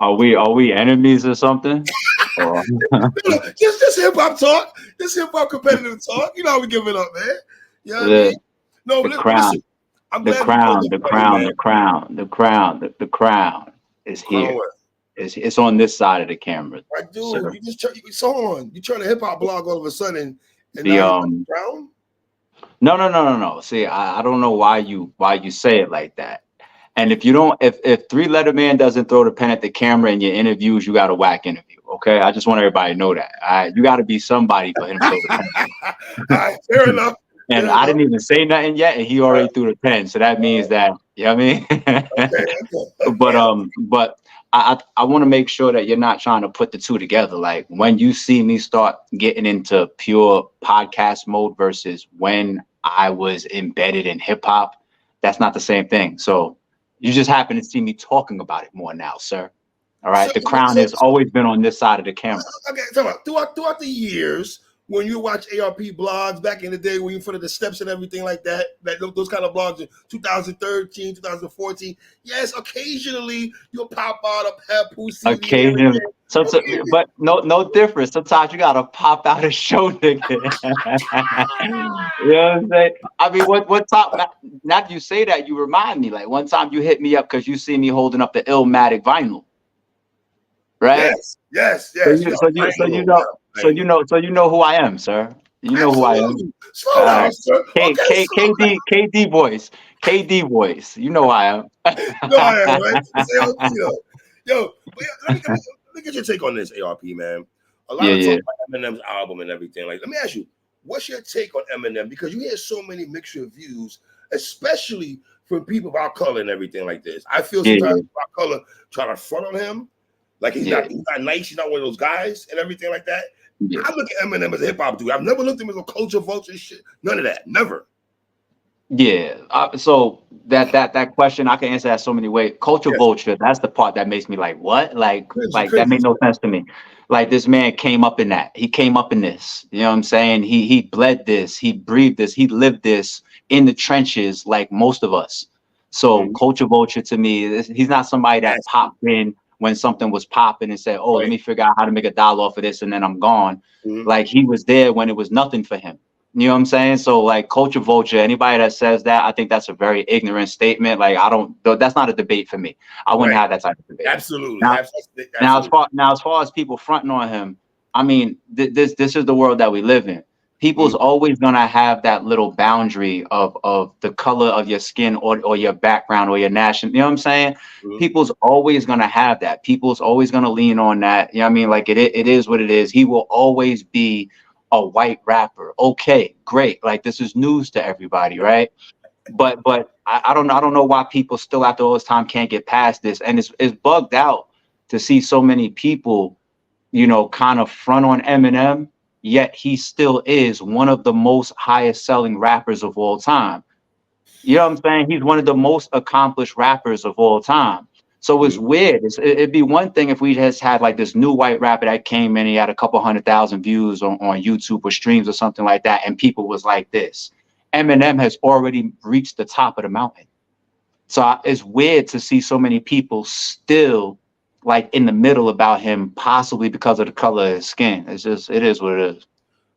Are we enemies or something? Or Just hip hop talk. Just hip hop competitive talk. You know how we give it up, man. You know what I mean? the No, the but crown, listen. I'm the glad you pulled crown, up the for me, crown, man. the crown, the crown, the crown is Crown here. West. It's on this side of the camera, Like, dude, sir. you just you so on. You turn a hip hop blog all of a sudden, and The now you're crown. No. See, I don't know why you say it like that. And if you don't, if Three Letter Man doesn't throw the pen at the camera in your interviews, you got a whack interview. Okay, I just want everybody to know that. You got to be somebody for him to throw the pen. All right, fair enough. And Fair I enough. didn't even say nothing yet, and he All already right. threw the pen. So that means that, you know what I Okay. mean? Okay. But I want to make sure that you're not trying to put the two together. Like when you see me start getting into pure podcast mode versus when I was embedded in hip hop, that's not the same thing. So you just happen to see me talking about it more now, sir. All So, right. The crown has so always been on this side of the camera. okay, talk about throughout the years when you watch ARP blogs back in the day when you put the steps and everything like that, those kind of blogs in 2013, 2014. Yes, occasionally you'll pop out a Papoose CD and Occasionally, everything. Okay. but no difference. Sometimes you gotta pop out a show, nigga. You know what I'm saying? I mean, what time? Now that you say that, you remind me. Like one time you hit me up because you see me holding up the Illmatic vinyl, right? So Yes. you so you so you Vinyl, know yeah, vinyl. so you know who I am, sir. You know who I am. Absolutely. All Slow right. down, sir. Okay, slow down. KD voice. KD voice. You know who I am. No, I am, right? It's ARP, though. Yo, but yeah, let me get your take on this, ARP, man. A lot Yeah, of yeah. talk about Eminem's album and everything. Like, let me ask you, what's your take on Eminem? Because you hear so many mixed reviews, especially from people of our color and everything like this. I feel Yeah, sometimes yeah, people of our color try to front on him. Like yeah, he's not nice, he's not one of those guys and everything like that. yeah. I look at Eminem as a hip hop dude. I've never looked at him as a culture vulture shit. None of that. Never. Yeah. So that question I can answer that so many ways. Culture Yes. vulture. That's the part that makes me like, what? Cringy, Like that cringy. made no sense to me. Like this man came up in that. He came up in this. You know what I'm saying? He bled this. He breathed this. He lived this in the trenches, like most of us. So Mhm. culture vulture to me, he's not somebody that Yes. popped in when something was popping and said, "Oh, let Right. me figure out how to make $1 off of this," and then I'm gone. Mhm. Like he was there when it was nothing for him. You know what I'm saying? So like culture vulture, anybody that says that, I think that's a very ignorant statement. Like I don't, that's not a debate for me. I wouldn't Right. have that type of debate. Absolutely. Now, Absolutely. as far as people fronting on him, I mean, this is the world that we live in. People's Mhm. always gonna have that little boundary of the color of your skin or your background or your national. You know what I'm saying? Mhm. People's always gonna have that. People's always gonna lean on that. You know what I mean? Like it is what it is. He will always be a white rapper. Okay, great. Like this is news to everybody, right? But I don't know why people still after all this time can't get past this. And it's bugged out to see so many people, kind of front on Eminem, yet he still is one of the most highest selling rappers of all time. You know what I'm saying? He's one of the most accomplished rappers of all time. So it's Mhm. weird. It'd be one thing if we just had like this new white rapper that came in, he had a couple 100,000 views on YouTube or streams or something like that, and people was like this. Eminem has already reached the top of the mountain. So it's weird to see so many people still like in the middle about him, possibly because of the color of his skin. It is what it is.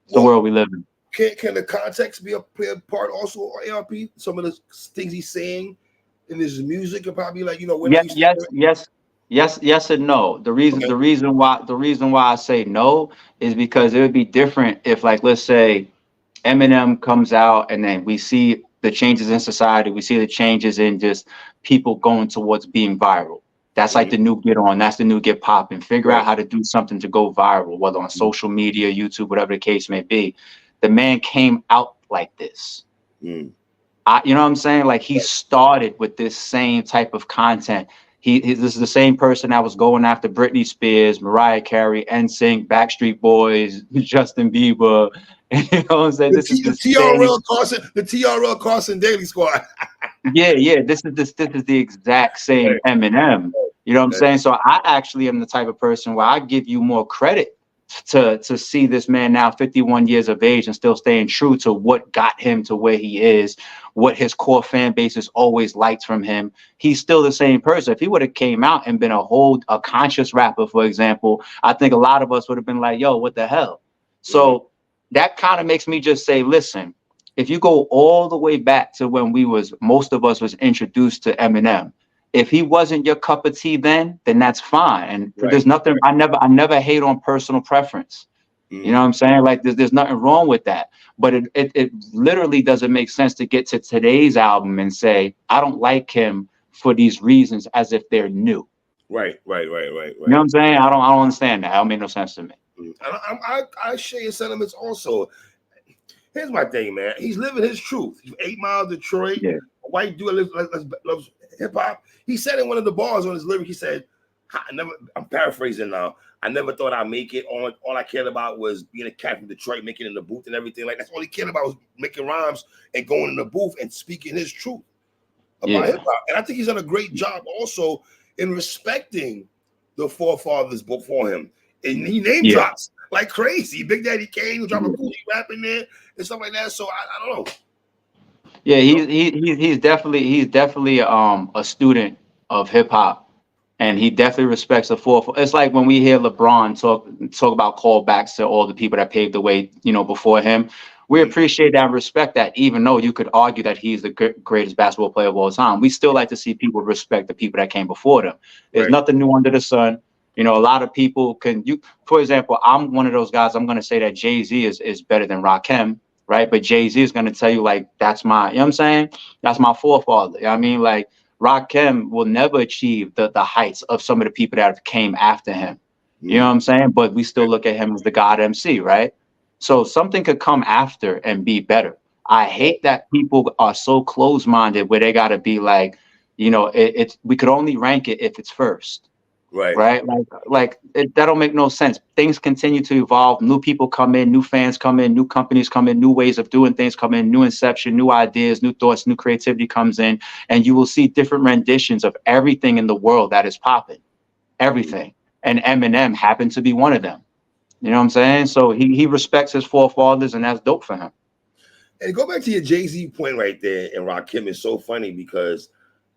It's the Well, world we live in. can the context play a part also on ARP? Some of the things he's saying in his music are probably like, we're Yeah, not used to yes, hearing. yes and no. Okay. The reason why I say no is because it would be different if, like, let's say Eminem comes out and then we see the changes in society, we see the changes in just people going towards being viral. That's like Mhm. the new get on, that's the new get popping. Figure out Right. how to do something to go viral, whether on Mhm. social media, YouTube, whatever the case may be. The man came out like this. Mhm. You know what I'm saying? Like he started with this same type of content. This is the same person that was going after Britney Spears, Mariah Carey, NSYNC, Backstreet Boys, Justin Bieber. You know what I'm saying? This is the same. The TRL Carson Daily Squad. Yeah. This is the exact same Right. Eminem. You know what I'm Right. saying? So I actually am the type of person where I give you more credit to see this man now 51 years of age and still staying true to what got him to where he is, what his core fan base has always liked from him. He's still the same person. If he would have came out and been a conscious rapper, for example, I think a lot of us would have been like, yo, what the hell? So that kind of makes me just say, listen, if you go all the way back to when most of us was introduced to Eminem, if he wasn't your cup of tea then that's fine. And there's nothing, I never hate on personal preference. You know what I'm saying? Like there's nothing wrong with that. But it literally doesn't make sense to get to today's album and say, I don't like him for these reasons as if they're new. Right. You know what I'm saying? I don't understand that. That don't make no sense to me. I share your sentiments also. Here's my thing, man. He's living his truth. He's 8 Mile, Detroit. Yeah. A white dude loves hip hop. He said in one of the bars on his lyric, he said, I'm paraphrasing now. I never thought I'd make it. All I cared about was being a cat from Detroit, making it in the booth and everything. Like that's all he cared about was making rhymes and going in the booth and speaking his truth about hip hop. And I think he's done a great job also in respecting the forefathers before him. And he name drops like crazy. Big Daddy Kane, dropping Gucci rap in there and stuff like that. So I don't know. Yeah, he's definitely a student of hip hop, and he definitely respects the forefathers. It's like when we hear LeBron talk about callbacks to all the people that paved the way, before him. We appreciate that and respect that, even though you could argue that he's the greatest basketball player of all time. We still like to see people respect the people that came before them. There's nothing new under the sun. A lot of people for example, I'm one of those guys. I'm going to say that Jay-Z is better than Rakim, right? But Jay-Z is going to tell you like, that's my, you know what I'm saying? That's my forefather. I mean, like Rakim will never achieve the heights of some of the people that came after him. You know what I'm saying? But we still look at him as the God MC, right? So something could come after and be better. I hate that people are so close-minded where they got to be like, we could only rank it if it's first. Right. That don't make no sense. Things continue to evolve. New people come in, new fans come in, new companies come in, new ways of doing things come in, new inception, new ideas, new thoughts, new creativity comes in, and you will see different renditions of everything in the world that is popping. Everything. And Eminem happened to be one of them. You know what I'm saying? So he respects his forefathers, and that's dope for him. And go back to your Jay-Z point right there, and Rakim is so funny because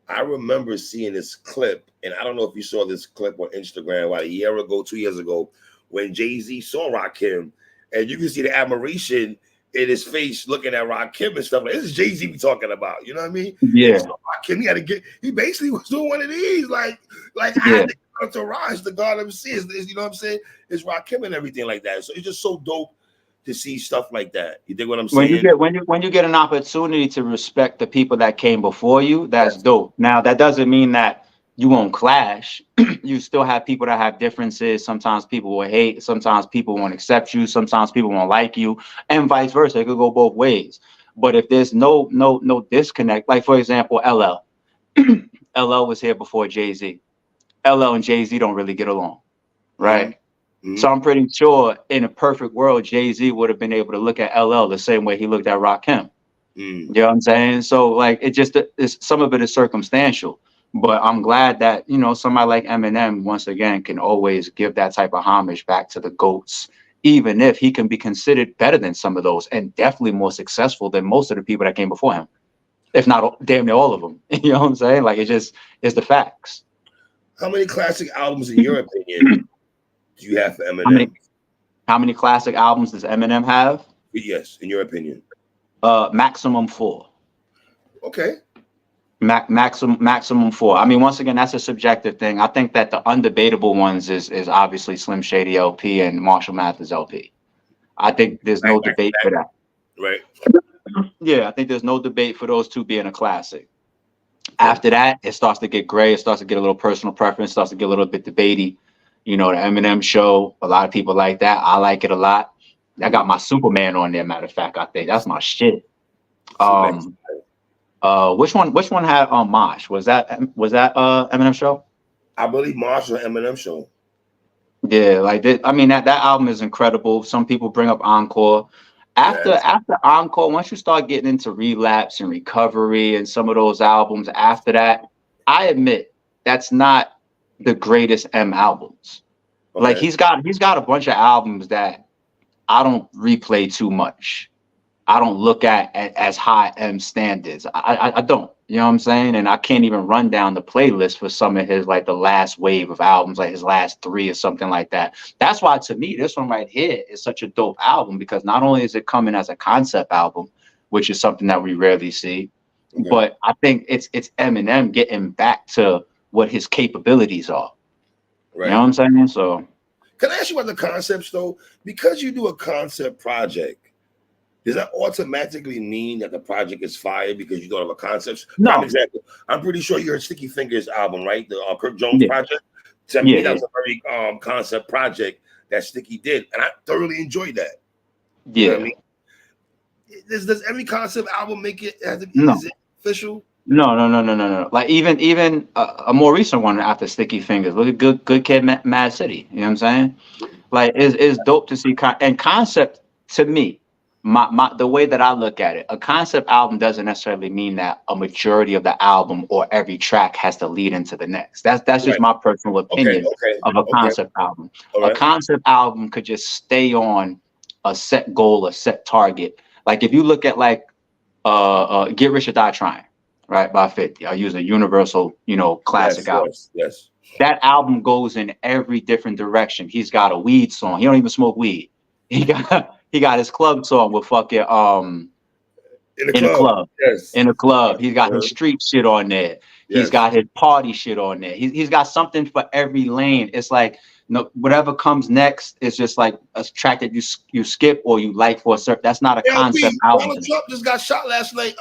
I remember seeing this clip, and I don't know if you saw this clip on Instagram about a year ago, 2 years ago, when Jay-Z saw Rakim, and you can see the admiration in his face looking at Rakim and stuff. Like, this is Jay-Z we talking about, you know what I mean? Yeah. So Rakim, he basically was doing one of these, I had to come to rise, the God MC is, you know what I'm saying? It's Rakim and everything like that. So it's just so dope to see stuff like that. You dig what I'm saying? When you get an opportunity to respect the people that came before you, that's dope. Now that doesn't mean that you won't clash. You still have people that have differences. Sometimes people will hate. Sometimes people won't accept you. Sometimes people won't like you, and vice versa. It could go both ways. But if there's no disconnect, like for example, LL, LL was here before Jay-Z. LL and Jay-Z don't really get along, right? So I'm pretty sure in a perfect world, Jay-Z would have been able to look at LL the same way he looked at Rakim. You know what I'm saying? So like some of it is circumstantial, but I'm glad that, somebody like Eminem, once again, can always give that type of homage back to the GOATs, even if he can be considered better than some of those and definitely more successful than most of the people that came before him, if not damn near all of them. You know what I'm saying? Like it's the facts. How many classic albums, in your opinion, do you have for Eminem? How many classic albums does Eminem have? Yes, in your opinion. Maximum 4. Okay. Maximum 4. I mean, once again, that's a subjective thing. I think that the undebatable ones is obviously Slim Shady LP and Marshall Mathers LP. I think there's no debate for that. Right. Yeah, I think there's no debate for those two being a classic. After that, it starts to get gray. It starts to get a little personal preference. Starts to get a little bit debatey. The Eminem Show. A lot of people like that. I like it a lot. I got my Superman on there. Matter of fact, I think that's my shit. Which one had Mosh? Was that Eminem Show? I believe Mosh or Eminem Show. Yeah, like that. I mean that album is incredible. Some people bring up Encore. After Encore, once you start getting into Relapse and Recovery and some of those albums after that, I admit that's not the greatest M albums. Like he's got a bunch of albums that I don't replay too much. I don't look at as high M standards. I don't. You know what I'm saying? And I can't even run down the playlist for some of his like the last wave of albums, like his last 3 or something like that. That's why to me, this one right here is such a dope album, because not only is it coming as a concept album, which is something that we rarely see, but I think it's Eminem getting back to what his capabilities are. Right. You know what I'm saying? So can I ask you about the concepts though? Because you do a concept project, does that automatically mean that the project is fired because you don't have a concept? No. Prime example, I'm pretty sure you heard Sticky Fingers album, right? The Kirk Jones project. To me, that was a very concept project that Sticky did, and I thoroughly enjoyed that. You know what I mean? Does every concept album make it? Is it official? No. Like even a more recent one after Sticky Fingers. Look at Good Kid, Mad City. You know what I'm saying? Like it's dope to see and concept to me. The way that I look at it, a concept album doesn't necessarily mean that a majority of the album or every track has to lead into the next. That's just my personal opinion of a concept album. A concept album could just stay on a set goal, a set target. Like if you look at like Get Rich or Die Trying, right, by 50. I'll use a universal, classic album. Yes. That album goes in every different direction. He's got a weed song. He don't even smoke weed. He got his club song with fucking in the club. Yes. In the club. He's got his street shit on there. He's got his party shit on there. He's got something for every lane. It's like whatever comes next is just like a track that you skip or you like for a certain. That's not a concept album. Donald Trump just got shot last night.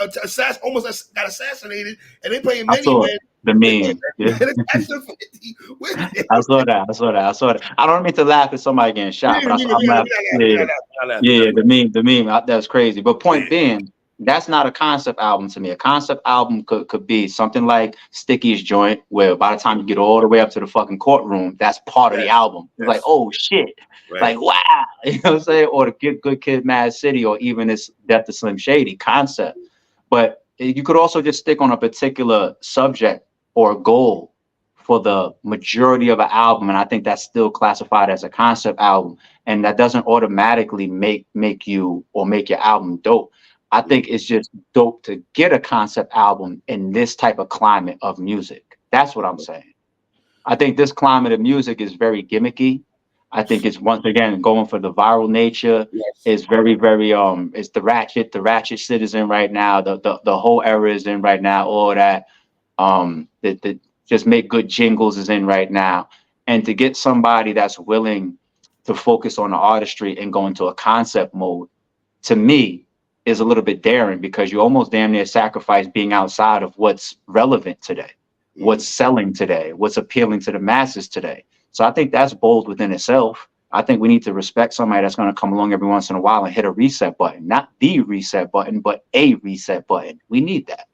Almost got assassinated, and they playing many men. The meme. I saw that. I don't mean to laugh at somebody getting shot, but I'm laughing. The meme. That's crazy. But point being, that's not a concept album to me. A concept album could be something like Sticky's joint, where by the time you get all the way up to the fucking courtroom, that's part of the album. It's like, oh shit. Like, wow. You know what I'm saying? Or the Good Kid, Mad City, or even this Death to Slim Shady concept. But you could also just stick on a particular subject or goal for the majority of an album, and I think that's still classified as a concept album, and that doesn't automatically make you or make your album dope. I think it's just dope to get a concept album in this type of climate of music. That's what I'm saying. I think this climate of music is very gimmicky. I think it's once again going for the viral nature. It's very, very it's the ratchet shit is in right now. The whole era is in right now. All that the just make good jingles is in right now. And to get somebody that's willing to focus on the artistry and go into a concept mode, to me, is a little bit daring, because you almost damn near sacrifice being outside of what's relevant today, what's selling today, what's appealing to the masses today. So I think that's bold within itself. I think we need to respect somebody that's going to come along every once in a while and hit a reset button, not the reset button, but a reset button. We need that.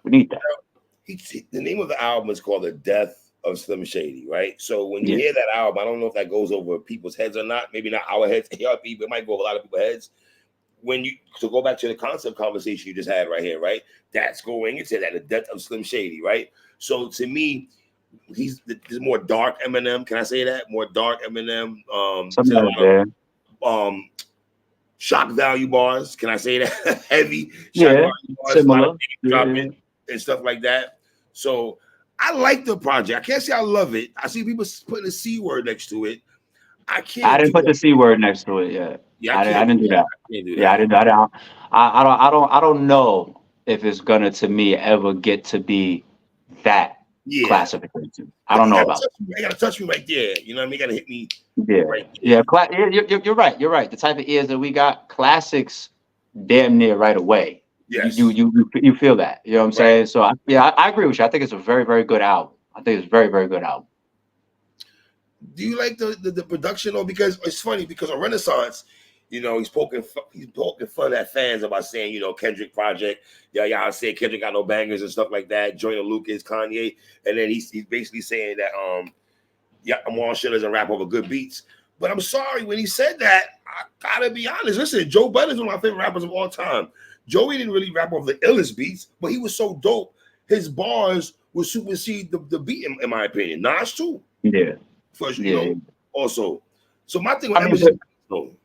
The name of the album is called The Death of Slim Shady, right? So when you hear that album, I don't know if that goes over people's heads or not. Maybe not our heads, ARP, but it might go over a lot of people's heads. So go back to the concept conversation you just had right here, right? That's going into that, The Death of Slim Shady, right? So to me, he's more dark Eminem. Can I say that? More dark Eminem. Something like that. Shock value bars. Can I say that? Heavy shock value bars, similar. And stuff like that. So I like the project. I can't say I love it. I see people putting a C word next to it. I didn't put the C word next to it yet. I didn't do that. I don't know if it's gonna to me ever get to be that classification. I don't know about it. You gotta touch me right there. You know what I mean? You gotta hit me. You're right. You're right. The type of ears that we got, classics, damn near right away. Yes. You feel that. You know what I'm saying? So I agree with you. I think it's a very, very good album. I think it's a very, very good album. Do you like the production though? Because it's funny, because on Renaissance, he's poking fun at fans about saying, Kendrick project. I say Kendrick got no bangers and stuff like that. Joyner Lucas, Kanye, and then he's basically saying that Amon Shit doesn't rap over good beats. But I'm sorry, when he said that, I gotta be honest. Listen, Joe Budden's one of my favorite rappers of all time. Joey didn't really rap over the illest beats, but he was so dope. His bars would supersede the beat, in my opinion. Nas too. Yeah. For Also, so my thing I with mean,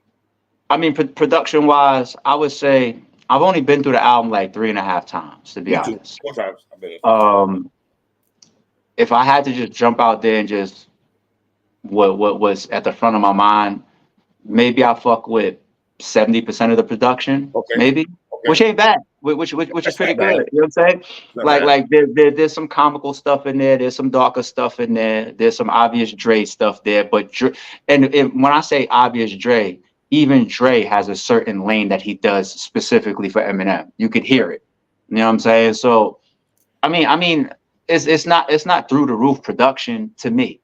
Eminem, production wise, I would say I've only been through the album like 3.5 times, to be me too. honest. 4 times. I've been there 4 times. If I had to just jump out there and just what was at the front of my mind, maybe I fuck with 70% of the production, Okay. maybe, Okay. which ain't bad, which is That's pretty not bad. good. You know what I'm saying? Not bad. Like there's some comical stuff in there. There's some darker stuff in there. There's some obvious Dre stuff there. But when I say obvious Dre, even Dre has a certain lane that he does specifically for Eminem. You could hear it. You know what I'm saying? So I mean, it's not through the roof production to me,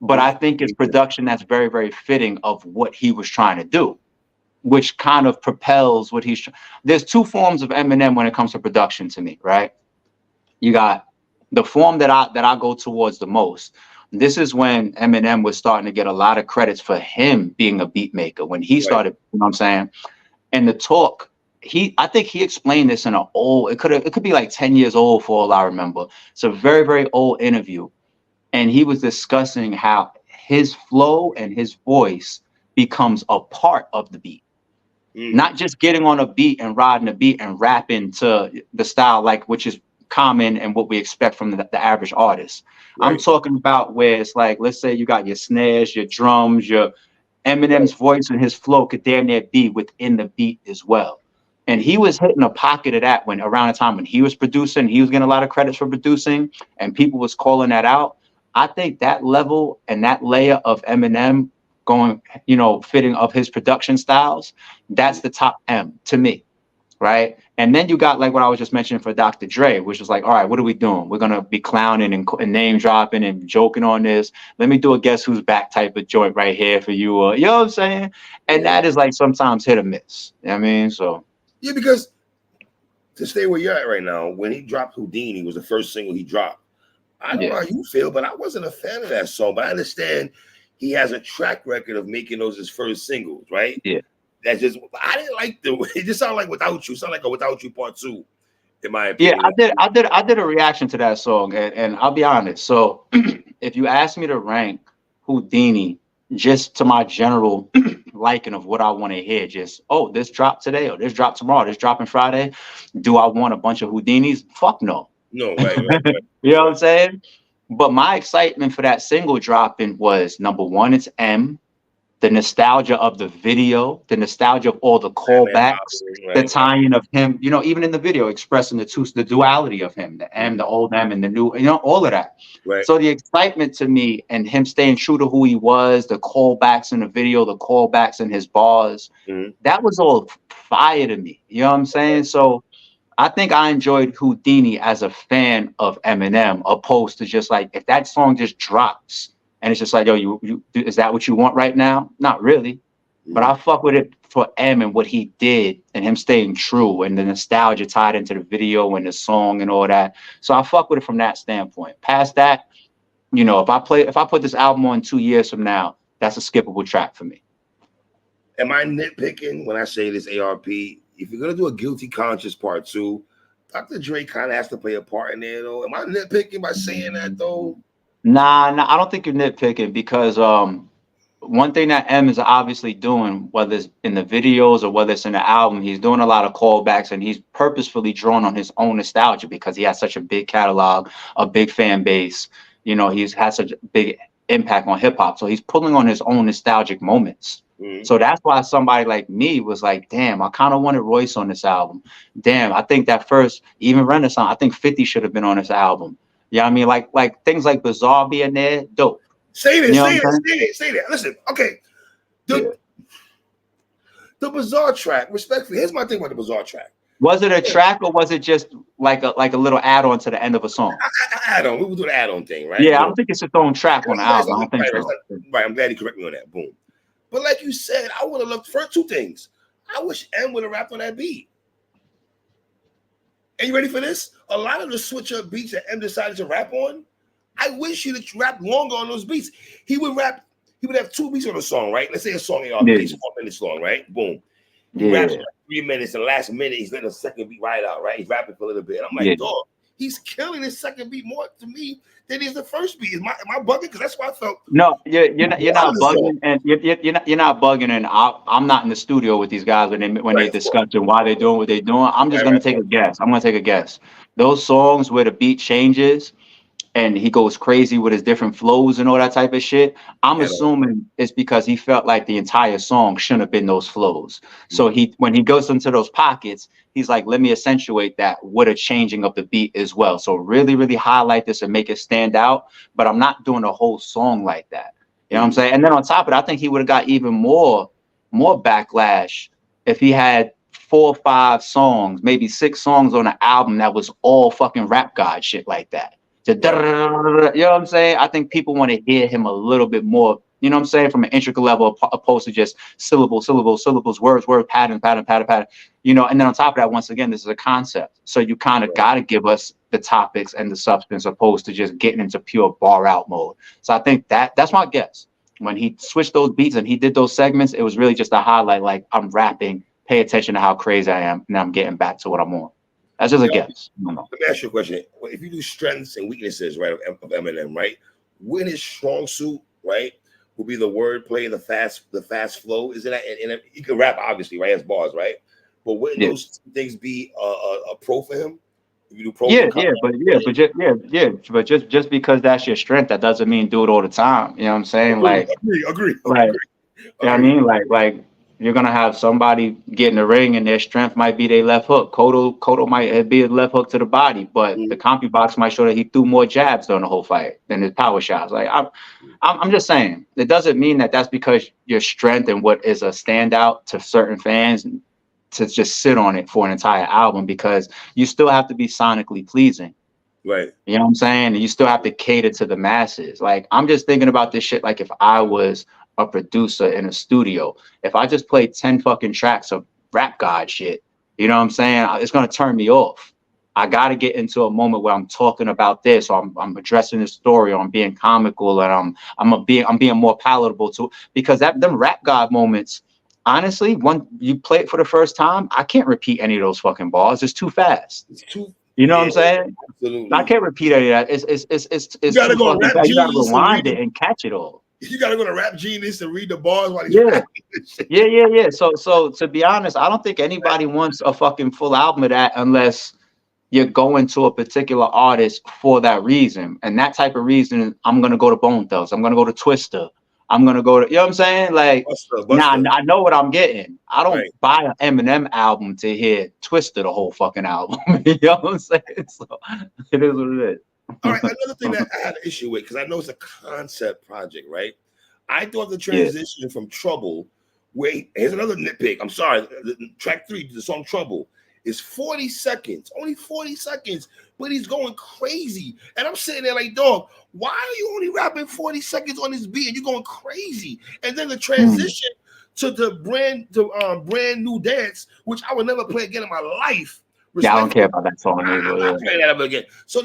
but I think it's production that's very, very fitting of what he was trying to do, which kind of propels what he's. There's two forms of Eminem when it comes to production to me, right? You got the form that I go towards the most. This is when Eminem was starting to get a lot of credits for him being a beat maker when he started. You know what I'm saying? And the talk, I think he explained this in it could be like 10 years old for all I remember. It's a very, very old interview. And he was discussing how his flow and his voice becomes a part of the beat. Not just getting on a beat and riding a beat and rapping to the style, like which is common and what we expect from the average artist. I'm talking about where it's like, let's say you got your snares, your drums, your Eminem's voice and his flow could damn near be within the beat as well. And he was hitting a pocket of that when around the time when he was producing, he was getting a lot of credits for producing, and people was calling that out. I think that level and that layer of Eminem going, fitting of his production styles, that's the top M to me. Right. And then you got like what I was just mentioning for Dr. Dre, which was like, all right, what are we doing? We're going to be clowning and name dropping and joking on this. Let me do a guess who's back type of joint right here for you. You know what I'm saying? And that is like sometimes hit or miss. You know what I mean? So. Yeah, because to stay where you're at right now, when he dropped Houdini was the first single he dropped. I don't know how you feel, but I wasn't a fan of that song. But I understand he has a track record of making those his first singles, right? Yeah. That's just I didn't like it just sounded like Without You. It sounded like a Without You Part 2, in my opinion. Yeah, I did a reaction to that song, and I'll be honest. So if you ask me to rank Houdini just to my general liking of what I want to hear, just this dropped today or this dropped tomorrow, this dropping Friday. Do I want a bunch of Houdinis? Fuck no. No, right. You know what I'm saying? But my excitement for that single dropping was number one, it's M. The nostalgia of the video, the nostalgia of all the callbacks, the tying of him, even in the video, expressing the duality of him, the M, the old M, and the new, all of that. Right. So the excitement to me and him staying true to who he was, the callbacks in the video, the callbacks in his bars, that was all fire to me. You know what I'm saying? So I think I enjoyed Houdini as a fan of Eminem, opposed to just like, if that song just drops, and it's just like, yo, you is that what you want right now? Not really. But I fuck with it for M and what he did and him staying true and the nostalgia tied into the video and the song and all that. So I fuck with it from that standpoint. Past that, if I put this album on 2 years from now, that's a skippable track for me. Am I nitpicking when I say this ARP? If you're gonna do a Guilty Conscience Part 2, Dr. Dre kind of has to play a part in there, though. Am I nitpicking by saying that, though? Nah, I don't think you're nitpicking because one thing that M is obviously doing, whether it's in the videos or whether it's in the album, he's doing a lot of callbacks and he's purposefully drawn on his own nostalgia because he has such a big catalog, a big fan base. He's had such a big impact on hip hop. So he's pulling on his own nostalgic moments. So that's why somebody like me was like, damn, I kind of wanted Royce on this album. Damn, I think that first, even Renaissance, I think 50 should have been on this album. Yeah, I mean, like things like Bizarre being there, dope. Say that. Listen, okay. The Bizarre track, respectfully, here's my thing about the Bizarre track. Was it a track or was it just like a little add-on to the end of a song? Add-on. We will do the add-on thing, right? Yeah, I don't think it's its own track on the album. I don't think so. Right, I'm glad you correct me on that. Boom. But like you said, I would have loved first two things. I wish M would have rapped on that beat. Are you ready for this? A lot of the switch up beats that M decided to rap on, I wish he'd rap longer on those beats. He would have 2 beats on a song, right? Let's say a song ARP is 4 minutes long, right? Boom. He raps for like 3 minutes, and the last minute he's letting a second beat ride out, right? He's rapping for a little bit. And I'm like, dog, he's killing his second beat more to me than he's the first beat. Am I bugging? Because that's why I felt. No, you're not bugging, and you're not bugging, and I'm not in the studio with these guys when they discussing why they're doing what they're doing. I'm just gonna take a guess. I'm gonna take a guess. Those songs where the beat changes and he goes crazy with his different flows and all that type of shit, I'm assuming it's because he felt like the entire song shouldn't have been those flows. So when he goes into those pockets, he's like, let me accentuate that with a changing of the beat as well. So really, really highlight this and make it stand out. But I'm not doing a whole song like that. You know what I'm saying? And then on top of it, I think he would have got even more backlash if he had 4 or 5 songs, maybe 6 songs on an album that was all fucking rap god shit like that. You know what I'm saying? I think people want to hear him a little bit more, you know what I'm saying, from an intricate level opposed to just syllables, words, pattern. You know, and then on top of that, once again, this is a concept. So you kind of got to give us the topics and the substance opposed to just getting into pure bar out mode. So I think that's my guess. When he switched those beats and he did those segments, it was really just a highlight, like, I'm rapping, pay attention to how crazy I am, and I'm getting back to what I'm on. That's just a guess. Let me ask you a question. If you do strengths and weaknesses, right, of Eminem, right, when his strong suit, right, will be the wordplay, the fast flow. Is it that? And he can rap, obviously, right, as bars, right? But wouldn't those things be a pro for him? If you do pro, but just because that's your strength, that doesn't mean do it all the time. You know what I'm saying? Agree. You know what I mean? Like you're gonna have somebody get in the ring and their strength might be their left hook. Kodo might be a left hook to the body, but the CompuBox might show that he threw more jabs during the whole fight than his power shots. Like I'm just saying, it doesn't mean that that's because your strength and what is a standout to certain fans to just sit on it for an entire album, because you still have to be sonically pleasing. Right. You know what I'm saying? And you still have to cater to the masses. Like, I'm just thinking about this shit like if I was a producer in a studio, if I just played 10 fucking tracks of rap god shit, you know what I'm saying? It's gonna turn me off. I gotta get into a moment where I'm talking about this, or I'm addressing the story, or I'm being comical, and I'm being more palatable to, because them rap god moments, honestly, when you play it for the first time, I can't repeat any of those fucking bars. It's too fast. It's too. You know what I'm saying? Absolutely. I can't repeat any of that. It's you gotta too go fucking bad. You gotta rewind it and catch it all. You gotta go to Rap Genius and read the bars while he's rapping. Yeah. So to be honest, I don't think anybody wants a fucking full album of that unless you're going to a particular artist for that reason. And that type of reason, I'm gonna go to Bone Thugs. I'm gonna go to Twista. I'm gonna go to, you know what I'm saying? Like, Buster. nah, I know what I'm getting. I don't buy an Eminem album to hear Twista the whole fucking album. You know what I'm saying? So it is what it is. All right, another thing that I had an issue with, because I know it's a concept project, right? I thought the transition from Trouble, here's another nitpick. I'm sorry, track 3, the song Trouble, is 40 seconds, only 40 seconds, but he's going crazy. And I'm sitting there like, dog, why are you only rapping 40 seconds on this beat and you're going crazy? And then the transition to the brand new dance, which I would never play again in my life. Yeah, I don't care about that song. I'm not playing that up again. So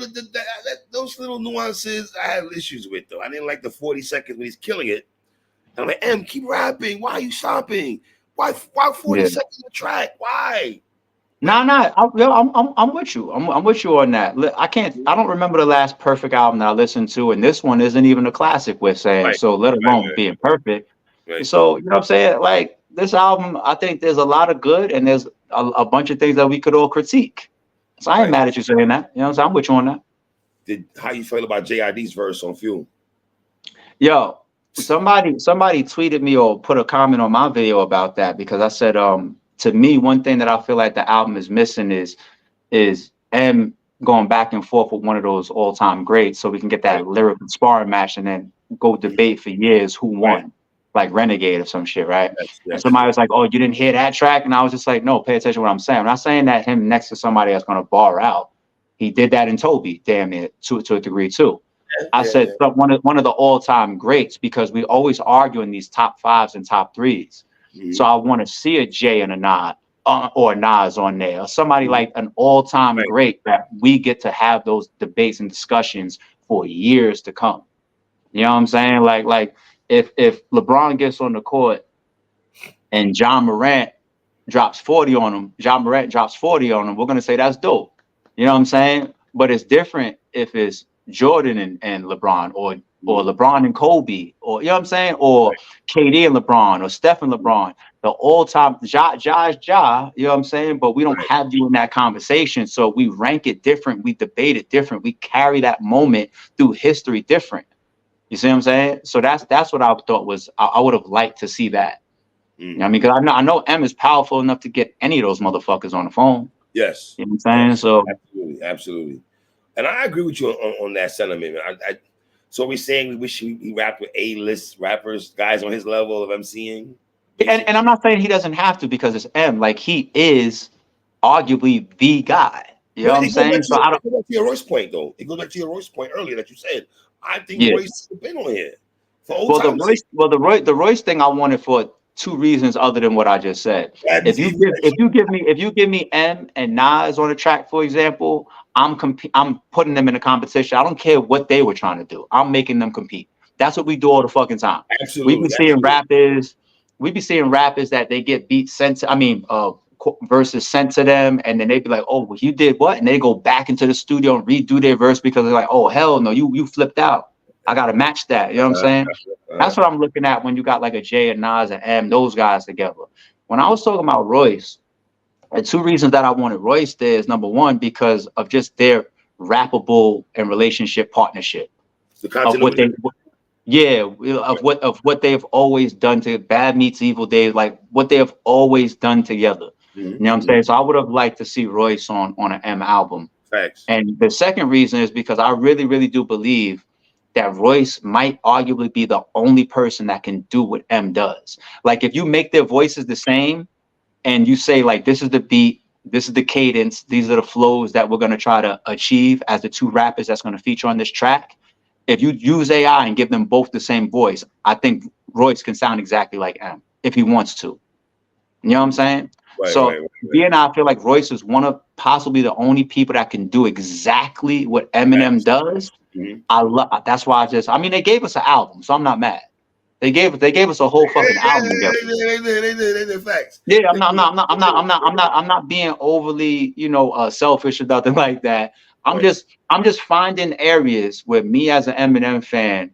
those little nuances I have issues with, though. I didn't like the 40 seconds when he's killing it. And I'm like, keep rapping. Why are you stopping? Why 40 seconds of track? Why? I'm with you. I'm with you on that. I don't remember the last perfect album that I listened to, and this one isn't even a classic with saying, so let alone being perfect. Right. So, you know what I'm saying? Like, this album, I think there's a lot of good, and there's a bunch of things that we could all critique. So I ain't mad at you saying that. You know what I'm saying? I'm with you on that. How you feel about JID's verse on Fuel? Yo, somebody tweeted me or put a comment on my video about that, because I said, to me, one thing that I feel like the album is missing is M going back and forth with one of those all-time greats, so we can get that lyrical sparring match and then go debate for years who won, like Renegade or some shit, right? And somebody was like, "Oh, you didn't hear that track?" And I was just like, "No, pay attention to what I'm saying. I'm not saying that him next to somebody that's gonna bar out. He did that in Toby, damn it, to a degree too." I said one of the all-time greats, because we always argue in these top 5s and top 3s. So I want to see a Jay and a Nas or Nas on there, or somebody like an all-time great that we get to have those debates and discussions for years to come. You know what I'm saying? Like if LeBron gets on the court and John Morant drops 40 on him, we're gonna say that's dope. You know what I'm saying? But it's different if it's Jordan and LeBron, or LeBron and Kobe, or you know what I'm saying, or KD and LeBron, or Steph and LeBron, the all-time Ja, you know what I'm saying? But we don't have you in that conversation, so we rank it different, we debate it different, we carry that moment through history different. You see what I'm saying? So that's what I thought was I would have liked to see that. You know what I mean? Because I know M is powerful enough to get any of those motherfuckers on the phone. Yes. You know what I'm saying? So absolutely. And I agree with you on that sentiment, man. So we're saying we wish he rapped with A-list rappers, guys on his level of MCing. And I'm not saying he doesn't have to, because it's M. Like, he is arguably the guy. You know what I'm saying? So I don't. It goes back to your Royce point, though. It goes back to your Royce point earlier that you said. I think Royce has been on here for old times. The Royce thing I wanted for two reasons other than what I just said. If you give me M and Nas on a track, for example, I'm putting them in a competition. I don't care what they were trying to do. I'm making them compete. That's what we do all the fucking time. Absolutely. We be seeing rappers that they get beat verses sent to them, and then they be like, oh, well, you did what? And they go back into the studio and redo their verse because they're like, oh, hell no, you flipped out. I gotta match that. You know what I'm saying? That's what I'm looking at when you got like a Jay and Nas and M, those guys together. When I was talking about Royce, and two reasons that I wanted Royce there is, number one, because of just their rappable and relationship partnership. Of what they've always done to Bad Meets Evil Days, like what they have always done together. You know what I'm saying? So I would have liked to see Royce on an M album. Facts. And the second reason is because I really, really do believe that Royce might arguably be the only person that can do what M does. Like, if you make their voices the same and you say, like, this is the beat, this is the cadence, these are the flows that we're going to try to achieve as the two rappers that's going to feature on this track. If you use AI and give them both the same voice, I think Royce can sound exactly like M if he wants to. You know what I'm saying? I feel like Royce is one of possibly the only people that can do exactly what Eminem does. That's why they gave us an album, so I'm not mad. They gave us a whole fucking album together. They facts. Yeah, I'm not being overly, selfish or nothing like that. I'm just finding areas where me as an Eminem fan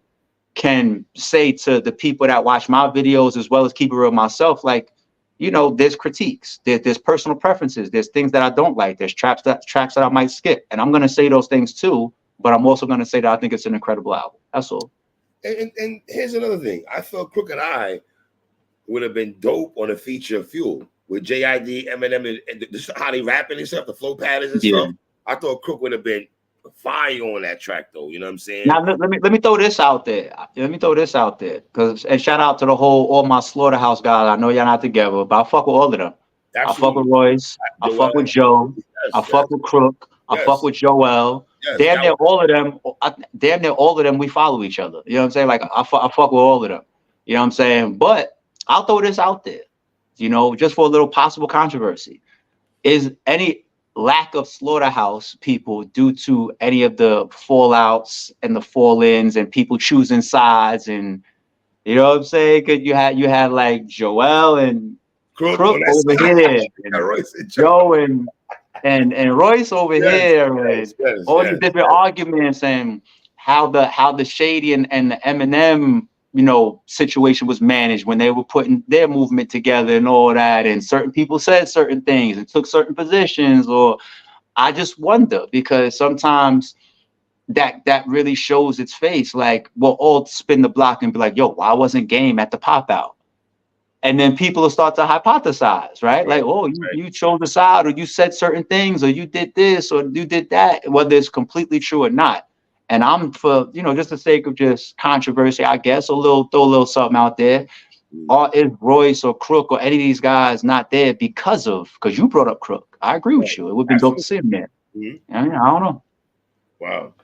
can say to the people that watch my videos, as well as keep it real myself, like, there's critiques, there's personal preferences, there's things that I don't like, there's tracks that I might skip, and I'm gonna say those things too. But I'm also gonna say that I think it's an incredible album. That's all. And here's another thing. I felt Crooked I would have been dope on a feature of Fuel with JID, Eminem, and how they rapping and stuff, the flow patterns and stuff. I thought Crook would have been fire on that track, though. You know what I'm saying? Now let me throw this out there. And shout out to all my Slaughterhouse guys. I know y'all not together, but I fuck with all of them. Absolutely. I fuck with Royce. I fuck with Joe. I fuck with Crook. I fuck with Joel. Damn near all of them. We follow each other. You know what I'm saying? Like, I fuck with all of them. You know what I'm saying? But I'll throw this out there, just for a little possible controversy. Is any lack of Slaughterhouse people due to any of the fallouts and the fall-ins and people choosing sides, and you know what I'm saying? Because you had like Joel and Crook over here, and Joe and Royce over here, and all these different arguments, and how the Shady and the Eminem situation was managed when they were putting their movement together and all that, and certain people said certain things and took certain positions. Or I just wonder, because sometimes that really shows its face. Like, we'll all spin the block and be like, yo, why wasn't Game at the pop out? And then people will start to hypothesize, right? Like, oh, you chose a side, or you said certain things, or you did this, or you did that, whether it's completely true or not. And I'm for, just the sake of just controversy, I guess, throw a little something out there. Or is Royce or Crook or any of these guys not there because you brought up Crook? I agree with you. It would be dope to see him there. I don't know. Wow.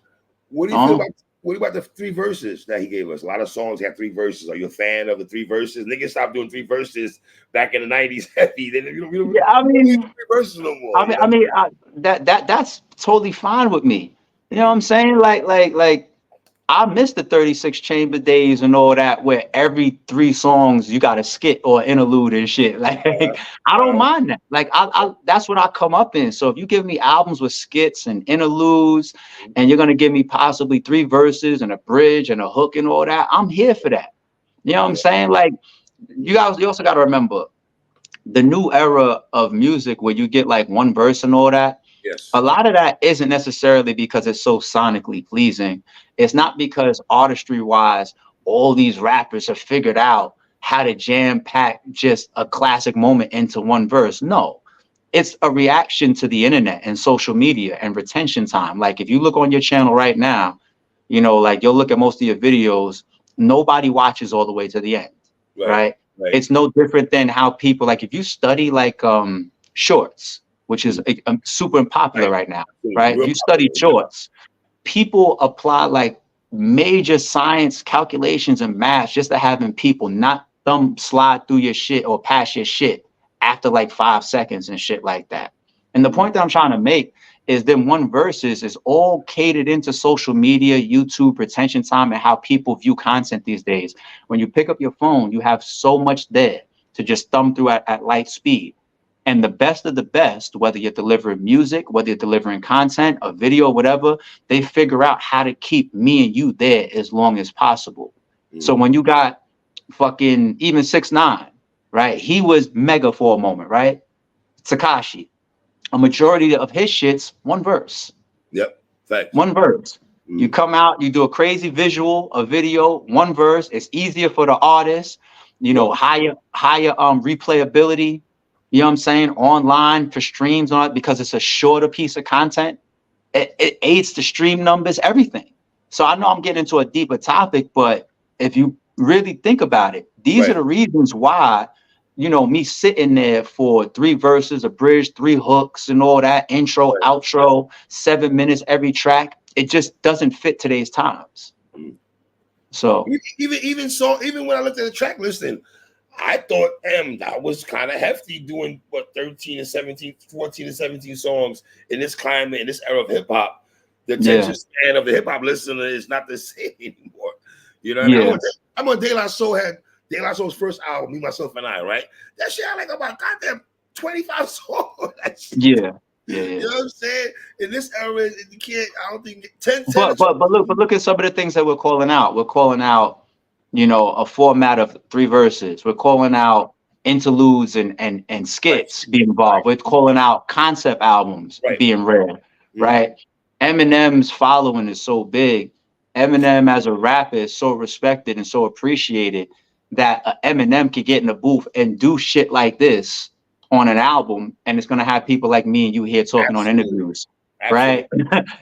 What do you feel about the 3 verses that he gave us? A lot of songs have 3 verses. Are you a fan of the 3 verses? Niggas stopped doing 3 verses back in the 90s heavy. They don't 3 verses no more. That's totally fine with me. You know what I'm saying? Like I miss the 36 chamber days and all that, where every 3 songs you got a skit or interlude and shit. Like, I don't mind that. Like, I that's what I come up in. So if you give me albums with skits and interludes, and you're gonna give me possibly 3 verses and a bridge and a hook and all that, I'm here for that. You know what I'm saying? Like, you also got to remember the new era of music where you get like 1 verse and all that. Yes. A lot of that isn't necessarily because it's so sonically pleasing. It's not because artistry wise, all these rappers have figured out how to jam pack just a classic moment into 1 verse. No, it's a reaction to the internet and social media and retention time. Like, if you look on your channel right now, you know, like, you'll look at most of your videos, nobody watches all the way to the end, right? It's no different than how people, like, if you study like shorts, which is super popular right now, right? If you study shorts, people apply like major science calculations and math just to having people not thumb slide through your shit or pass your shit after like 5 seconds and shit like that. And the point that I'm trying to make is then 1 verses is all catered into social media, YouTube, retention time, and how people view content these days. When you pick up your phone, you have so much there to just thumb through at light speed. And the best of the best, whether you're delivering music, whether you're delivering content, a video, whatever, they figure out how to keep me and you there as long as possible. So when you got fucking even 6ix9ine, right? He was mega for a moment, right? Tekashi, a majority of his shits, 1 verse. Yep. Fact. 1 verse. You come out, you do a crazy visual, a video, 1 verse. It's easier for the artist, you know, higher replayability. You know what I'm saying? Online for streams on it because it's a shorter piece of content. It aids the stream numbers, everything. So I know I'm getting into a deeper topic, but if you really think about it, these are the reasons why, you know, me sitting there for 3 verses, a bridge, 3 hooks and all that, intro, outro, 7 minutes every track, it just doesn't fit today's times. So even when I looked at the track listing, I thought, that was kind of hefty doing 13 and 17, 14 and 17 songs in this climate, in this era of hip hop. The attention span of the hip hop listener is not the same anymore. You know what I mean? I'm on De La Soul had De La Soul's first album, Me, Myself, and I, right? That shit, I like about goddamn 25 songs. You know what I'm saying? In this era, you can't, I don't think 10. But look at some of the things that we're calling out. We're calling out, you know, a format of 3 verses. We're calling out interludes and skits being involved. We're calling out concept albums being rare, right? Eminem's following is so big. Eminem as a rapper is so respected and so appreciated that Eminem could get in the booth and do shit like this on an album, and it's gonna have people like me and you here talking on interviews, right?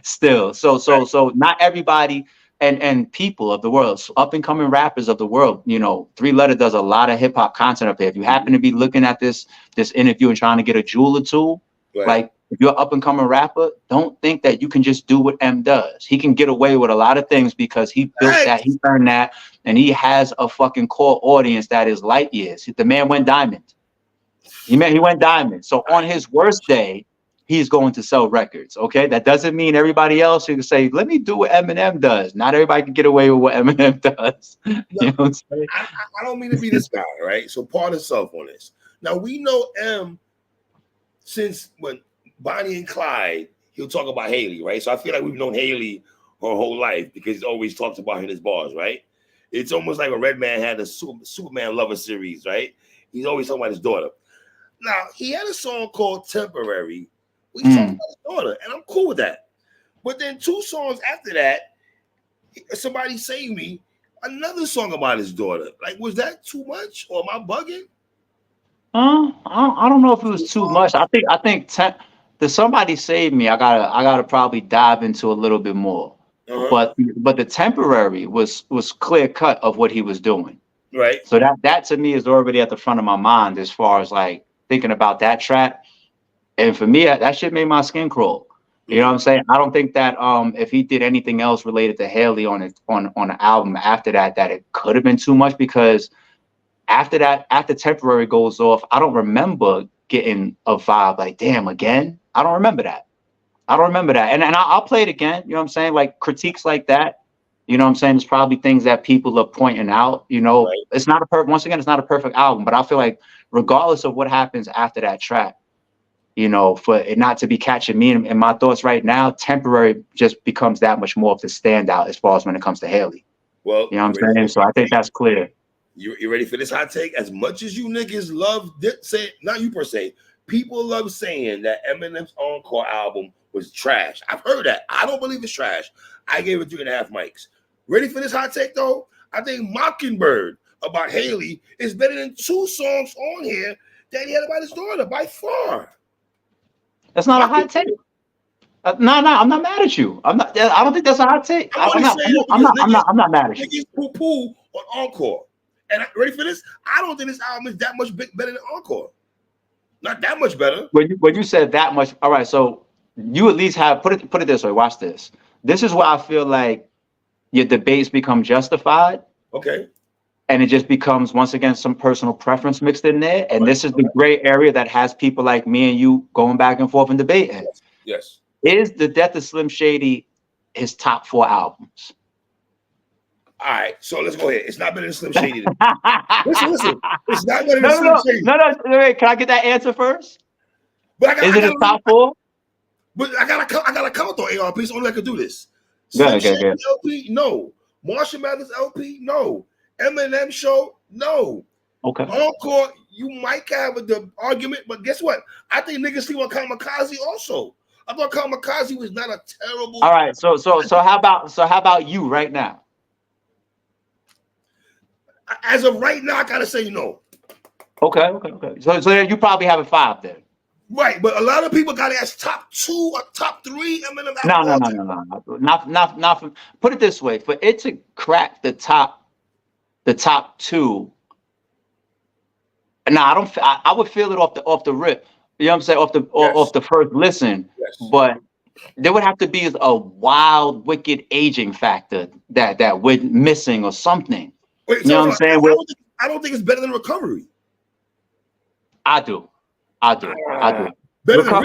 Still, so not everybody. And people of the world, up and coming rappers of the world, you know, 3 Letter does a lot of hip hop content up here. If you happen to be looking at this interview and trying to get a jewel or two, like, if you're up and coming rapper, don't think that you can just do what M does. He can get away with a lot of things because he built that, he earned that, and he has a fucking core audience that is light years. The man went diamond. He went diamond. So on his worst day, he's going to sell records. Okay, that doesn't mean everybody else can say, "Let me do what Eminem does." Not everybody can get away with what Eminem does. You know what I'm saying? I don't mean to be this guy, right? So part of self on this. Now we know M since when Bonnie and Clyde, he'll talk about Haley, right? So I feel like we've known Haley her whole life because he's always talks about her in his bars, right? It's almost like a Redman had a Superman Lover series, right? He's always talking about his daughter. Now, he had a song called Temporary. We talked about his daughter, and I'm cool with that. But then 2 songs after that, Somebody Save Me, another song about his daughter. Like, was that too much, or am I bugging? I don't know if it was too much. I think the Somebody Save Me, I gotta probably dive into a little bit more. But the Temporary was clear cut of what he was doing. Right. So that to me is already at the front of my mind as far as like thinking about that track. And for me, that shit made my skin crawl. You know what I'm saying? I don't think that if he did anything else related to Haley on the album after that it could have been too much, because after Temporary goes off, I don't remember getting a vibe like, damn, again. I don't remember that. And I'll play it again. You know what I'm saying? Like critiques like that, You know what I'm saying? It's probably things that people are pointing out. You know, Right. it's not a perfect. Once again, it's not a perfect album, but I feel like regardless of what happens after that track, you know, for it not to be catching me in my thoughts right now, Temporary just becomes that much more of the standout as far as when it comes to Haley. Well, You know what I'm saying? So I think that's clear. You ready for this hot take? As much as you niggas love say, not you per se, people love saying that Eminem's Encore album was trash. I've heard that. I don't believe it's trash. I gave it 3.5 mics. Ready for this hot take though? I think Mockingbird about Haley is better than 2 songs on here that he had about his daughter by far. That's not a hot take. No, I'm not mad at you. I'm not. I don't think that's a hot take. I'm not mad at you. Niggas poo-poo on Encore. And ready for this? I don't think this album is that much better than Encore. Not that much better. When you said that much, all right. So you at least have put it this way. Watch this. This is why I feel like your debates become justified. Okay. And it just becomes once again some personal preference mixed in there. And this is the gray area that has people like me and you going back and forth and debating. Yes. Is The Death of Slim Shady his top 4 albums? All right, so let's go ahead. It's not better than Slim Shady. listen. It's not better than Slim Shady. No. Wait, can I get that answer first? But is it his top 4? But I gotta count on ARP. So only I can do this. Slim Shady LP, no. Marshall Mathers LP, no. Eminem Show, no. Okay. Encore, you might have the argument, but guess what? I think niggas sleep on Kamikaze also. I thought Kamikaze was not a terrible. All right, so how about you right now? As of right now, I gotta say no. Okay. So you probably have a 5 then. Right, but a lot of people got it as top 2 or top 3. Eminem. No. Not from, put it this way: for it to crack the top 2. No, I would feel it off the rip. You know what I'm saying? Off the first listen. Yes. But there would have to be a wild, wicked aging factor that we're missing or something. Wait, you know what I'm saying? I don't think it's better than Recovery. I do. Better than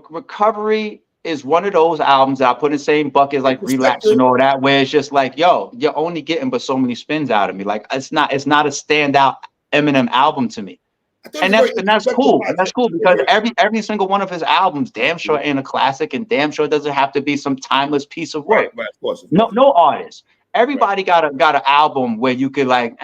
Recovery is one of those albums that I put in the same bucket as like Relapse and all that, where it's just like, yo, you're only getting but so many spins out of me. Like it's not a standout Eminem album to me. And that's cool. And that's cool because every single one of his albums damn sure ain't a classic and damn sure doesn't have to be some timeless piece of work. Right, of course. No artist. Everybody got an album where you could like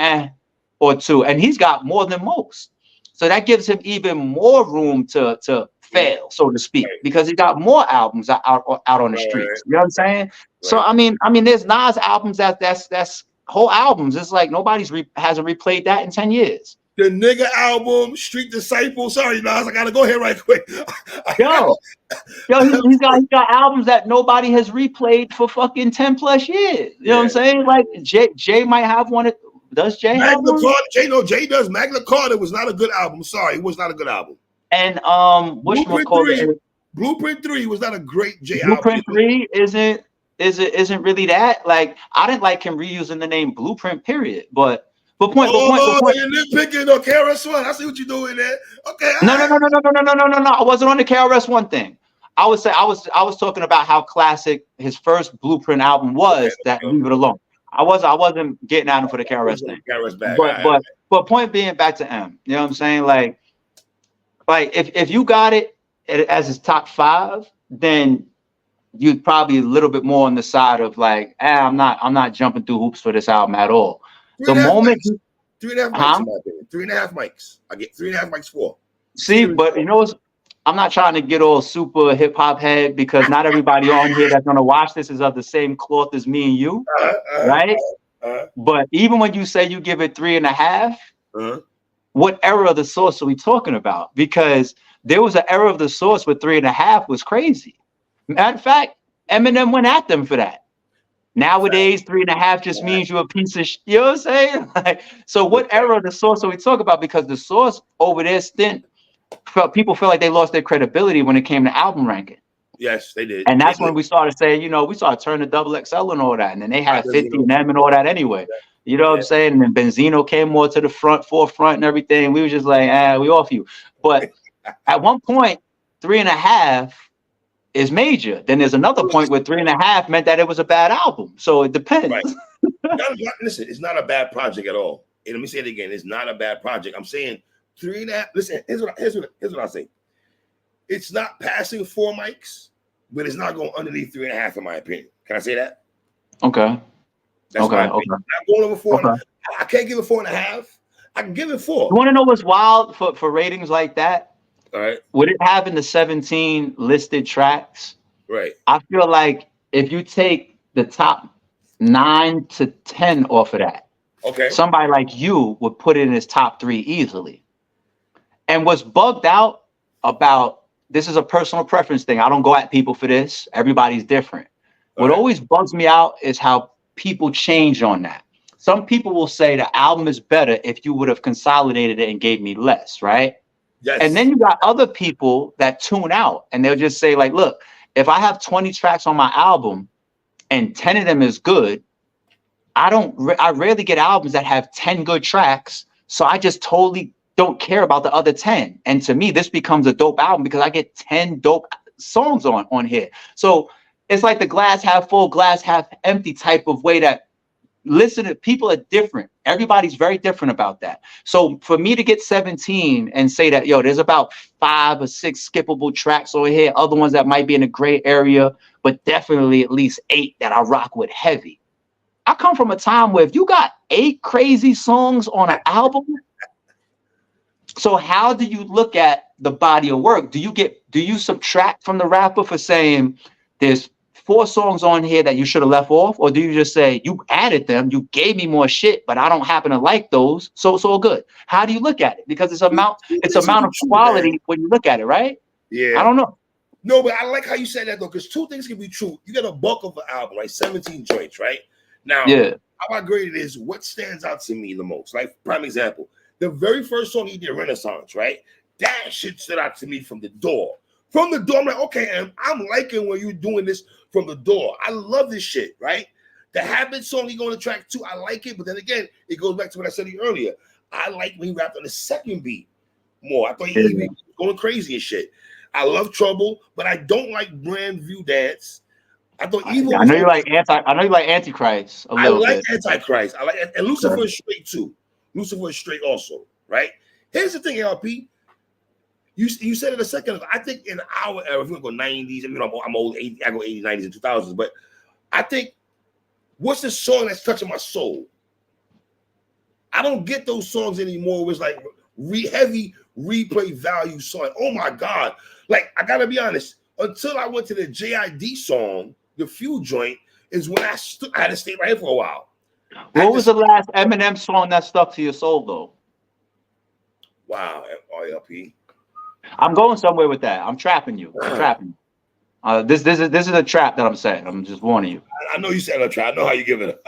or 2, and he's got more than most. So that gives him even more room to fail, so to speak, because he got more albums out on the streets. You know what I'm saying? Right. So I mean, there's Nas albums that's whole albums. It's like nobody's hasn't replayed that in 10 years. The nigga album, Street Disciple. Sorry, Nas, I gotta go here right quick. He's got albums that nobody has replayed for fucking 10 plus years. You know what I'm saying? Like Jay might have one. Does Jay have one? Jay does. Magna Carta was not a good album. Sorry, it was not a good album. And Blueprint 3 was not a great Jay Blueprint album. 3 isn't really that. Like I didn't like him reusing the name Blueprint, period. But point. You're nitpicking on KRS-One. I see what you're doing there. Okay. No. I wasn't on the KRS-One thing. I was talking about how classic his first Blueprint album was. Leave it alone. I wasn't getting at him for the KRS thing. But point being, back to M. You know what I'm saying? Like if you got it as his top 5, then you'd probably a little bit more on the side of like, I'm not jumping through hoops for this album at all. The moment 3.5 mics, in my opinion. 3.5 mics. I get 3.5 mics for. See, but you know, I'm not trying to get all super hip hop head because not everybody on here that's gonna watch this is of the same cloth as me and you, right? But even when you say you give it 3.5, what era of the source are we talking about? Because there was an era of the source where 3.5 was crazy. Matter of fact, Eminem went at them for that. Nowadays, 3.5 just means you're a piece of shit. You know what I'm saying? Like, so what era of the source are we talking about? Because the source over their stint, people felt like they lost their credibility when it came to album ranking. Yes, they did. And that's when we started saying, we started turning to Double XL and all that. And then they had 50 and M and all that anyway. You know what I'm saying? And then Benzino came more to the forefront and everything. We were just like, we off you. But at one point, 3.5 is major. Then there's another point where 3.5 meant that it was a bad album. So it depends. Right. Listen, it's not a bad project at all. And let me say it again. It's not a bad project. I'm saying 3.5. Listen, here's what I say. It's not passing 4 mics, but it's not going underneath 3.5, in my opinion. Can I say that? Okay. That's my opinion. Not going over 4. I can't give it 4.5. I can give it 4. You want to know what's wild for ratings like that? All right. With it having the 17 listed tracks, right? I feel like if you take the top 9 to 10 off of that, okay, somebody like you would put it in his top 3 easily. And what's bugged out about this is a personal preference thing. I don't go at people for this. Everybody's different. What always bugs me out is how people change on that. Some people will say the album is better if you would have consolidated it and gave me less, right? Yes. And then you got other people that tune out and they'll just say like, look, if I have 20 tracks on my album and 10 of them is good, I rarely get albums that have 10 good tracks. So I just totally don't care about the other 10. And to me, this becomes a dope album because I get 10 dope songs on here. So it's like the glass half full, glass half empty type of way that people are different. Everybody's very different about that. So for me to get 17 and say that, yo, there's about 5 or 6 skippable tracks over here, other ones that might be in a gray area, but definitely at least 8 that I rock with heavy. I come from a time where if you got 8 crazy songs on an album, so how do you look at the body of work? Do you subtract from the rapper for saying there's 4 songs on here that you should have left off, or do you just say you added them, you gave me more shit, but I don't happen to like those, so it's all good? How do you look at it? Because it's amount of quality when you look at it, right? Yeah, I don't know. No, but I like how you said that though, because 2 things can be true. You got a bulk of an album, right? 17 joints, right? Now, how I grade it is what stands out to me the most. Like, prime example, the very first song he did, Renaissance, right? That shit stood out to me from the door. From the door, I'm like, okay, I'm liking when you're doing this from the door. I love this shit, right? The Habit song he going to track 2, I like it, but then again, it goes back to what I said earlier. I like when he rapped on the second beat more. I thought he was going crazy and shit. I love Trouble, but I don't like Brand View Dance. I thought Evil. I know you like Antichrist a little bit. I like Antichrist. I like, and Lucifer is straight too. Lucifer is straight also, right? Here's the thing, ARP. You said it a second ago. I think in our era, if we go 90s, I mean, I'm old, I go 80s, 90s, and 2000s, but I think, what's the song that's touching my soul? I don't get those songs anymore. It was like heavy replay value song. Oh my God. Like, I gotta be honest, until I went to the JID song, the Few joint, is when I had to stay right here for a while. What was the last Eminem song that stuck to your soul, though? Wow, ARP. I'm going somewhere with that. I'm trapping you. This is a trap that I'm saying. I'm just warning you. I know you said a trap. I know how you give it.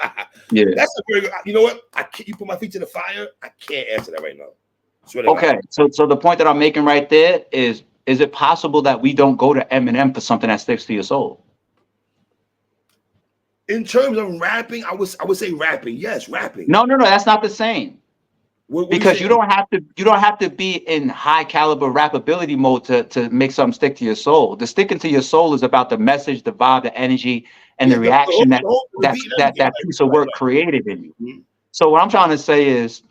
Yeah, that's a very good. You know what? You put my feet to the fire. I can't answer that right now. Okay, so the point that I'm making right there is it possible that we don't go to Eminem for something that sticks to your soul? In terms of rapping, I would say rapping. Yes, rapping. No, that's not the same. Because you don't have to be in high caliber rappability mode to make something stick to your soul. The sticking to your soul is about the message, the vibe, the energy, and the reaction that piece of work created in you. Mm-hmm. So what I'm trying to say is,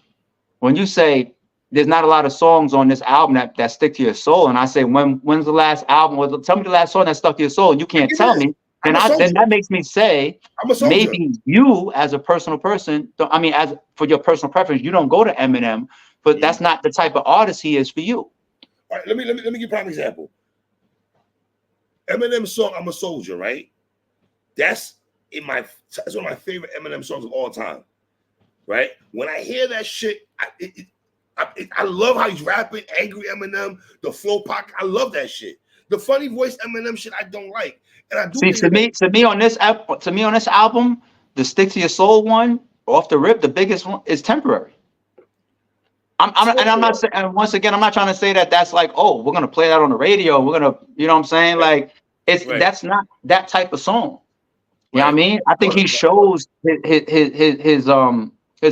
when you say there's not a lot of songs on this album that stick to your soul, and I say when's the last album? Well, tell me the last song that stuck to your soul, and you can't tell me. Then that makes me say maybe you, as a personal person, as for your personal preference, you don't go to Eminem, but that's not the type of artist he is for you. All right, let me give you a prime example. Eminem's song "I'm a Soldier," right? That's one of my favorite Eminem songs of all time. Right? When I hear that shit, I love how he's rapping, angry Eminem, the flow pocket. I love that shit. The funny voice Eminem shit I don't like. And I do to me on this album, the Stick to Your Soul one, off the rip, the biggest one is Temporary. I'm not saying, and once again, I'm not trying to say that that's like, oh, we're gonna play that on the radio. We're gonna, you know what I'm saying? Like, that's not that type of song. You know what I mean? I think he shows his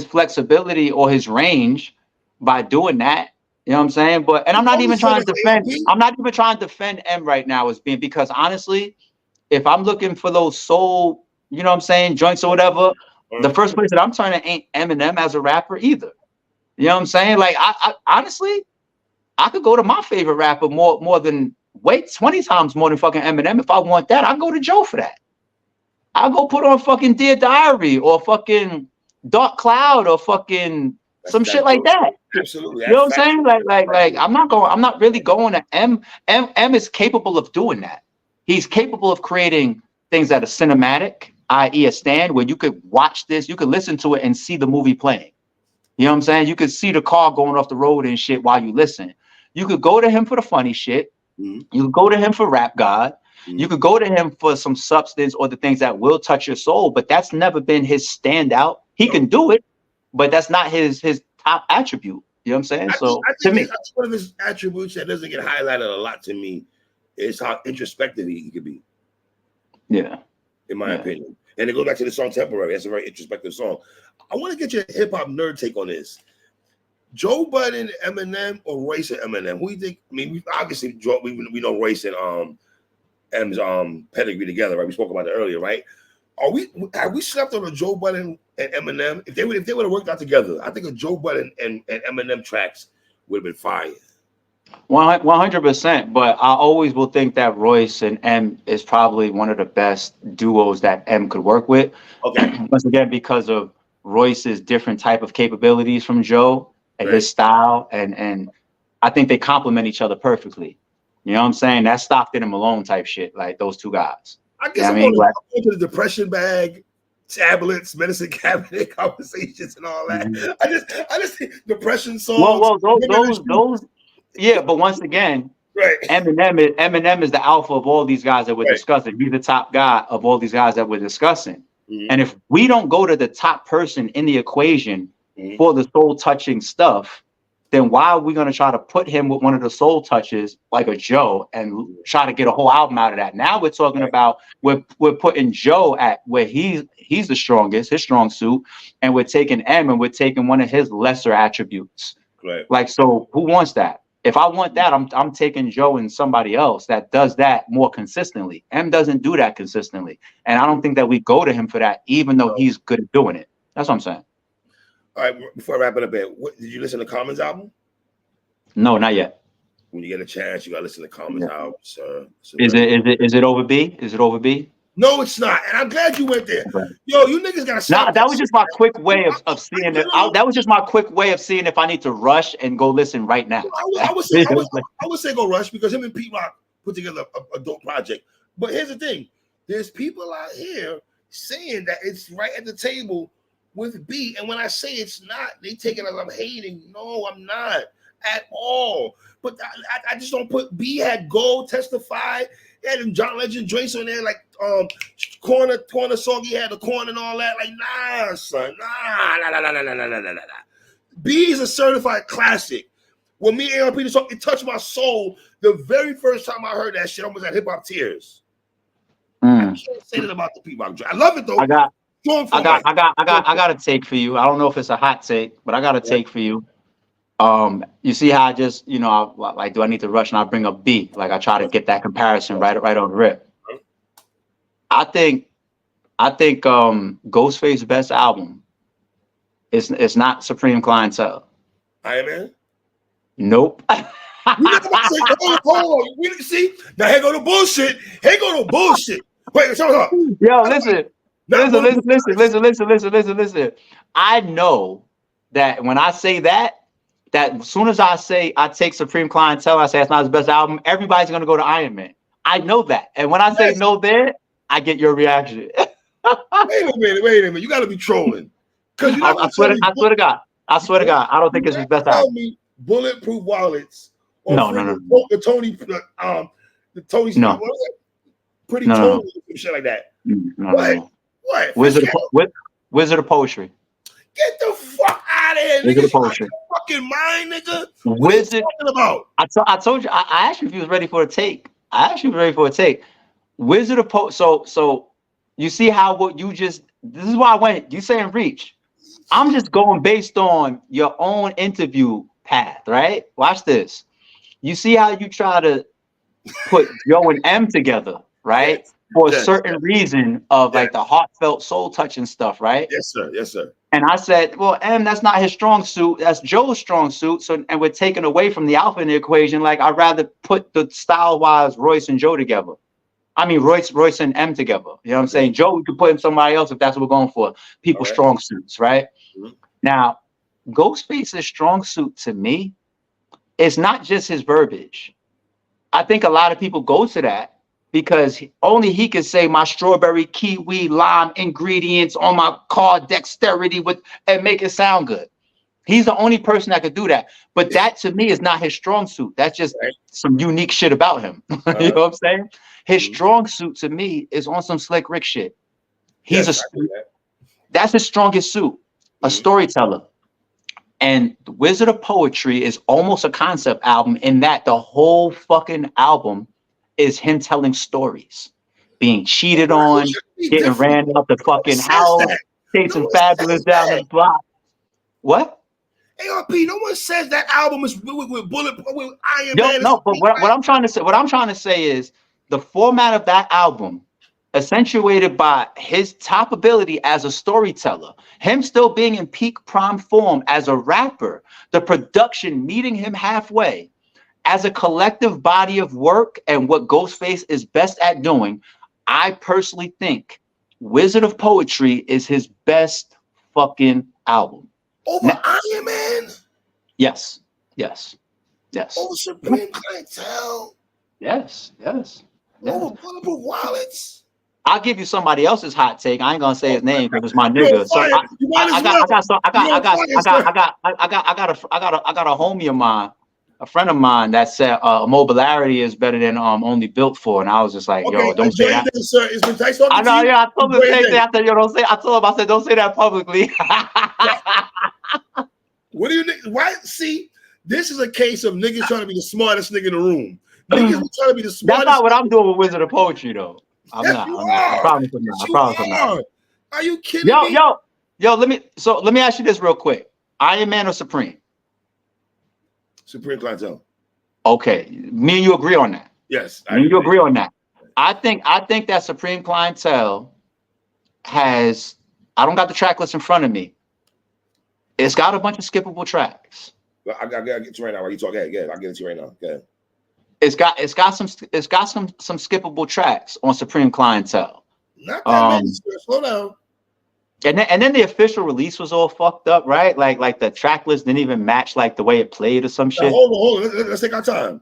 flexibility or his range by doing that. You know what I'm saying? But I'm not even trying to defend. ARP? I'm not even trying to defend M right now as being, because honestly, if I'm looking for those soul, you know what I'm saying, joints or whatever, the first place that I'm turning ain't Eminem as a rapper either. You know what I'm saying? Like I honestly, I could go to my favorite rapper more than 20 times more than fucking Eminem. If I want that, I go to Joe for that. I'll go put on fucking Dear Diary or fucking Dark Cloud or fucking some shit like that. Absolutely. You know what I'm saying? Like I'm not really going to M. M is capable of doing that. He's capable of creating things that are cinematic, i.e. a stand where you could watch this, you could listen to it and see the movie playing. You know what I'm saying? You could see the car going off the road and shit while you listen. You could go to him for the funny shit. You could go to him for Rap God. You could go to him for some substance or the things that will touch your soul, but that's never been his standout. He can do it, but that's not his top attribute. You know what I'm saying? I think that's one of his attributes that doesn't get highlighted a lot to me is how introspective he could be. Yeah. In my opinion. And it goes back to the song Temporary. That's a very introspective song. I want to get your hip hop nerd take on this. Joe Budden, Eminem, or Royce and Eminem? Who do you think? I mean, we know Royce and M's pedigree together, right? We spoke about it earlier, right? Have we slept on a Joe Budden and Eminem? If they would have worked out together, I think a Joe Budden and Eminem tracks would have been fire. 100%. But I always will think that Royce and M is probably one of the best duos that M could work with. Okay. Once again, because of Royce's different type of capabilities from Joe and his style, and I think they complement each other perfectly. You know what I'm saying? That's Stockton and Malone type shit, like those two guys. I guess I'm going to the depression bag, tablets, medicine cabinet conversations, and all that. I just think depression songs. Well, those. Yeah, but once again, Eminem is the alpha of all these guys that we're discussing. He's the top guy of all these guys that we're discussing. And if we don't go to the top person in the equation for the soul touching stuff, then why are we going to try to put him with one of the soul touches like a Joe and try to get a whole album out of that? Now we're talking about we're putting Joe at where he's the strongest, his strong suit, and we're taking M and we're taking one of his lesser attributes. Like, so who wants that? If I want that, I'm taking Joe and somebody else that does that more consistently. M doesn't do that consistently, and I don't think that we go to him for that, even though he's good at doing it. That's what I'm saying. All right, before I wrap it up, did you listen to Common's album? No, not yet. When you get a chance, you gotta listen to Common's album, sir. Is it over B? Is it over B? No, it's not. And I'm glad you went there. Yo, you niggas gotta stop. Nah, that was just my quick way of seeing it. That was just my quick way of seeing if I need to rush and go listen right now. I would say go rush because him and Pete Rock put together a dope project. But here's the thing: there's people out here saying that it's right at the table with B, and when I say it's not, they take it as I'm hating. No, I'm not at all. But I just don't put B had Gold, Testify. He had John Legend joints on there, like corner song. He had the corn and all that. Like, nah, son, nah. B is a certified classic. When me and ARP the song, it touched my soul. The very first time I heard that shit, I was at Hip Hop Tears. I can't say that about the Pete Rock. I love it though. I got a take for you. I don't know if it's a hot take, but I got a take for you. You see how I just, do I need to rush and I bring up B? Like I try to get that comparison right on the rip. I think Ghostface's best album is not Supreme Clientele. Iron Man? Nope. Hold on. See? Now here go the bullshit. Wait, yo, listen. I know that when I say that as soon as I say I take Supreme Clientele, I say it's not his best album, everybody's gonna go to Iron Man. I know that. And when I say no there, I get your reaction. Wait a minute. You gotta be trolling. I swear to God. I don't think it's his best album. Bulletproof Wallets. No. The Tony no. Pretty Tony, shit like that. No. What? Wizard of Poetry. Get the fuck out of here, Wizard nigga. of Poetry. Fucking mind, nigga. What are you talking about? I told you. I asked you if you was ready for a take. Wizard of Poetry. So you see how what you just. This is why I went. You saying reach. I'm just going based on your own interview path, right? Watch this. You see how you try to put Joe and M together, right? Yes. For a Yes. certain reason of like Yes. the heartfelt, soul touching stuff, right? Yes, sir. Yes, sir. And I said, well, M, that's not his strong suit. That's Joe's strong suit. So, and we're taking away from the alpha in the equation. Like, I'd rather put the style-wise Royce and Joe together. I mean, Royce and M together. You know what I'm saying? Joe, we could put in somebody else if that's what we're going for. People's strong suits, right? Mhm. Now, Ghostface's strong suit to me is not just his verbiage. I think a lot of people go to that because only he can say my strawberry, kiwi, lime ingredients on my car dexterity with and make it sound good. He's the only person that could do that. But that to me is not his strong suit. That's just some unique shit about him. You know what I'm saying? His strong suit to me is on some Slick Rick shit. That's his strongest suit, a storyteller. And the Wizard of Poetry is almost a concept album in that the whole fucking album is him telling stories, being cheated on, getting ran up the fucking house, chasing Fabulous down the block. What? ARP, no one says that album is with Bullet, with Iron Man. No, but what I'm trying to say is the format of that album accentuated by his top ability as a storyteller, him still being in peak prime form as a rapper, the production meeting him halfway, as a collective body of work and what Ghostface is best at doing. I personally think Wizard of Poetry is his best fucking album. Over Iron Man? Yes. Over Supreme Clientele? Yes. Over Bulletproof Wallets? I'll give you somebody else's hot take. I ain't gonna say his name because it's my nigga. So I got a homie of mine, a friend of mine that said mobility is better than only built for, and I was just like, yo, don't say that. Sir, it's been nice talking I know, to you. yeah, I told him the same thing. I said, yo, don't say. I told him, I said, don't say that publicly. What do you? Why? See, this is a case of niggas trying to be the smartest nigga in the room. Niggas trying to be the smartest. That's not what I'm doing with Wizard of Poetry, though. I'm not. I promise I'm not. Are you kidding me? Yo, let me ask you this real quick. Iron Man or Supreme? Supreme Clientele. Okay. Me and you agree on that. Yes. Me and you agree on that. I think that Supreme Clientele has, I don't got the track list in front of me. It's got a bunch of skippable tracks. I gotta get to you right now while you talk. Yeah, I'll get it to you right now. Okay. It's got some skippable tracks on Supreme Clientele. Not that many. Slow down. And then the official release was all fucked up, right? Like the track list didn't even match like the way it played or some shit. Now, hold on. Let's take our time.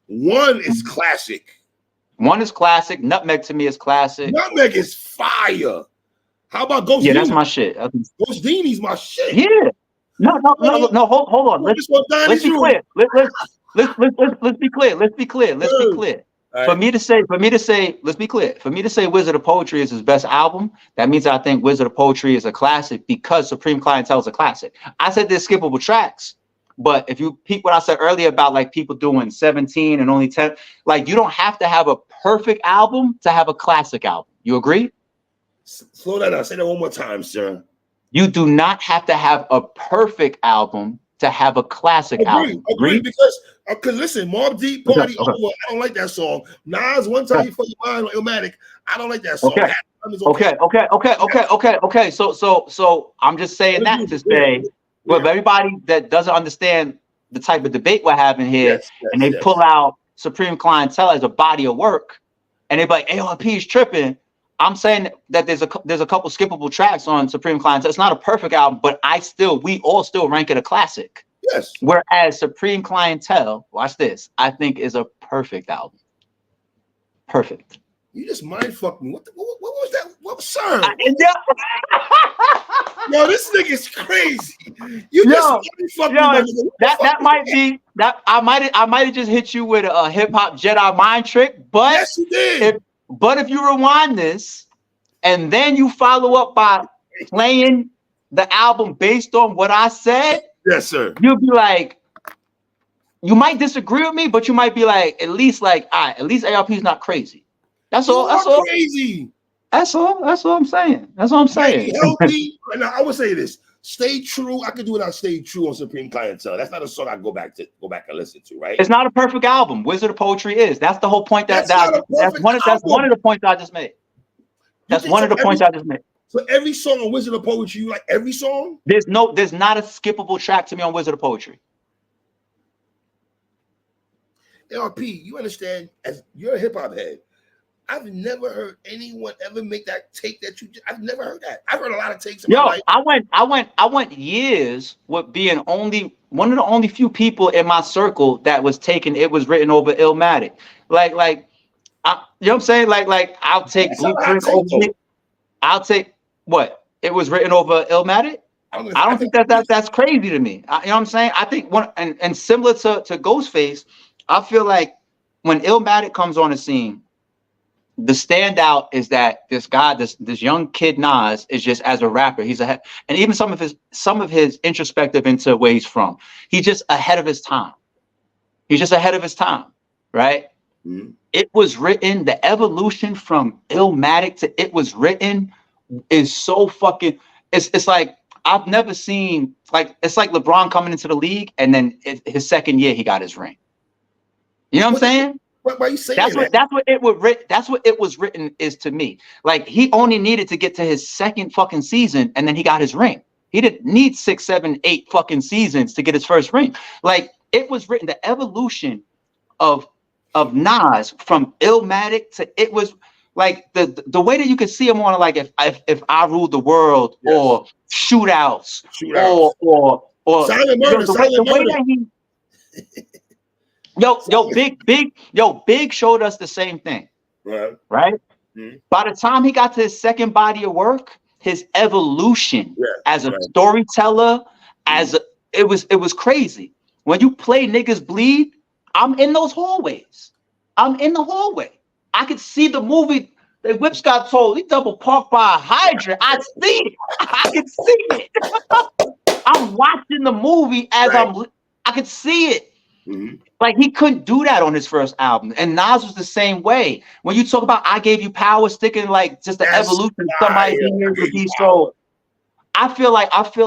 One is classic. One is classic. Nutmeg to me is classic. Nutmeg is fire. How about Ghost? Yeah, that's my shit. Ghost Dini's my shit. Yeah. No. Hold on. Let's be clear. Let's be clear. For me to say, let's be clear. For me to say Wizard of Poetry is his best album, that means I think Wizard of Poetry is a classic because Supreme Clientele is a classic. I said there's skippable tracks, but if you peep what I said earlier about like people doing 17 and only 10, like you don't have to have a perfect album to have a classic album. You agree? Slow that down. Say that one more time, sir. You do not have to have a perfect album to have a classic album. Agree, because listen, Mobb Deep Party Over. I don't like that song. Nas, One Time You For Your Mind on Illmatic. I don't like that song. Okay. So I'm just saying that to say, well, everybody that doesn't understand the type of debate we're having here, and they pull out Supreme Clientele as a body of work, and they're like, ARP is tripping. I'm saying that there's a couple skippable tracks on Supreme Clientele. It's not a perfect album, but we all still rank it a classic. Yes. Whereas Supreme Clientele, watch this, I think is a perfect album. Perfect. You just mind fucked me. What was that? What, sir? Yo, this nigga's crazy. That might be that. I might have just hit you with a hip hop Jedi mind trick, but yes, you did. But if you rewind this and then you follow up by playing the album based on what I said, yes, sir, you'll be like, you might disagree with me, but you might be like, at least ARP is not crazy. That's all. Crazy. That's all I'm saying. Healthy. Now, I would say this. Stay True. I could do without Stay True on Supreme Clientele. That's not a song I go back and listen to, right? It's not a perfect album. Wizard of Poetry is. That's the whole point. That's not a perfect album. That's one of the points I just made. That's one of the points I just made. So every song on Wizard of Poetry, you like every song? There's not a skippable track to me on Wizard of Poetry. ARP, you understand? As you're a hip hop head, I've never heard anyone ever make that take that you. I've never heard that. I've heard a lot of takes in my life. I went years with being one of the only few people in my circle that was taking It Was Written over Illmatic. Like, you know what I'm saying? Like I'll take Blueprint over it. I'll take what? It Was Written over Illmatic. I don't think that's crazy to me. You know what I'm saying? I think and similar to Ghostface, I feel like when Illmatic comes on the scene, the standout is that this guy, this young kid Nas, is just as a rapper. And even some of his introspective into where he's from. He's just ahead of his time. He's just ahead of his time, right? Mm-hmm. It Was Written. The evolution from Illmatic to It Was Written is so fucking. It's like I've never seen. Like it's like LeBron coming into the league and then his second year he got his ring. You know what I'm saying? Why are you saying that? That's what It Was Written is to me. Like he only needed to get to his second fucking season and then he got his ring. He didn't need 6, 7, 8 fucking seasons to get his first ring. Like It Was Written, the evolution of Nas from Illmatic to It Was like the way that you could see him on like if I Ruled the World, yes, or shootouts. or Silent Murder, Silent Murder. Big showed us the same thing. Right? Mm-hmm. By the time he got to his second body of work, his evolution as a storyteller, it was crazy. When you play Niggas Bleed, I'm in those hallways. I'm in the hallway. I could see the movie. The whips got told he double parked by a hydrant. I see it. I can see it. I'm watching the movie as I could see it. Mm-hmm. Like he couldn't do that on his first album, and Nas was the same way. When you talk about "I Gave You Power," sticking like just the evolution, somebody here to be so. I feel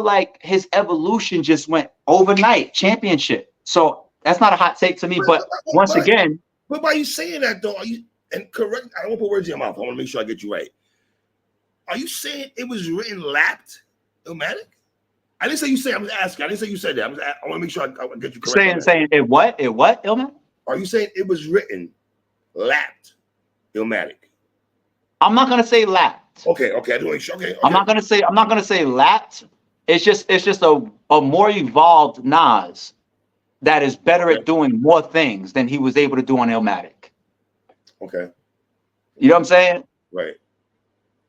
like his evolution just went overnight, championship. So that's not a hot take to me, but once again. But by you saying that though, are you and correct? I don't want to put words in your mouth. I want to make sure I get you right. Are you saying It Was Written lapped Illmatic? I didn't say you said. I'm just asking. I didn't say you said that. I want to make sure I get you correct. Saying it what? It what? Illmatic? Are you saying It Was Written lapped Illmatic? I'm not gonna say lapped. Okay. I don't make sure. Okay. I'm not gonna say lapped. It's just a more evolved Nas that is better at doing more things than he was able to do on Illmatic. Okay. You know what I'm saying? Right.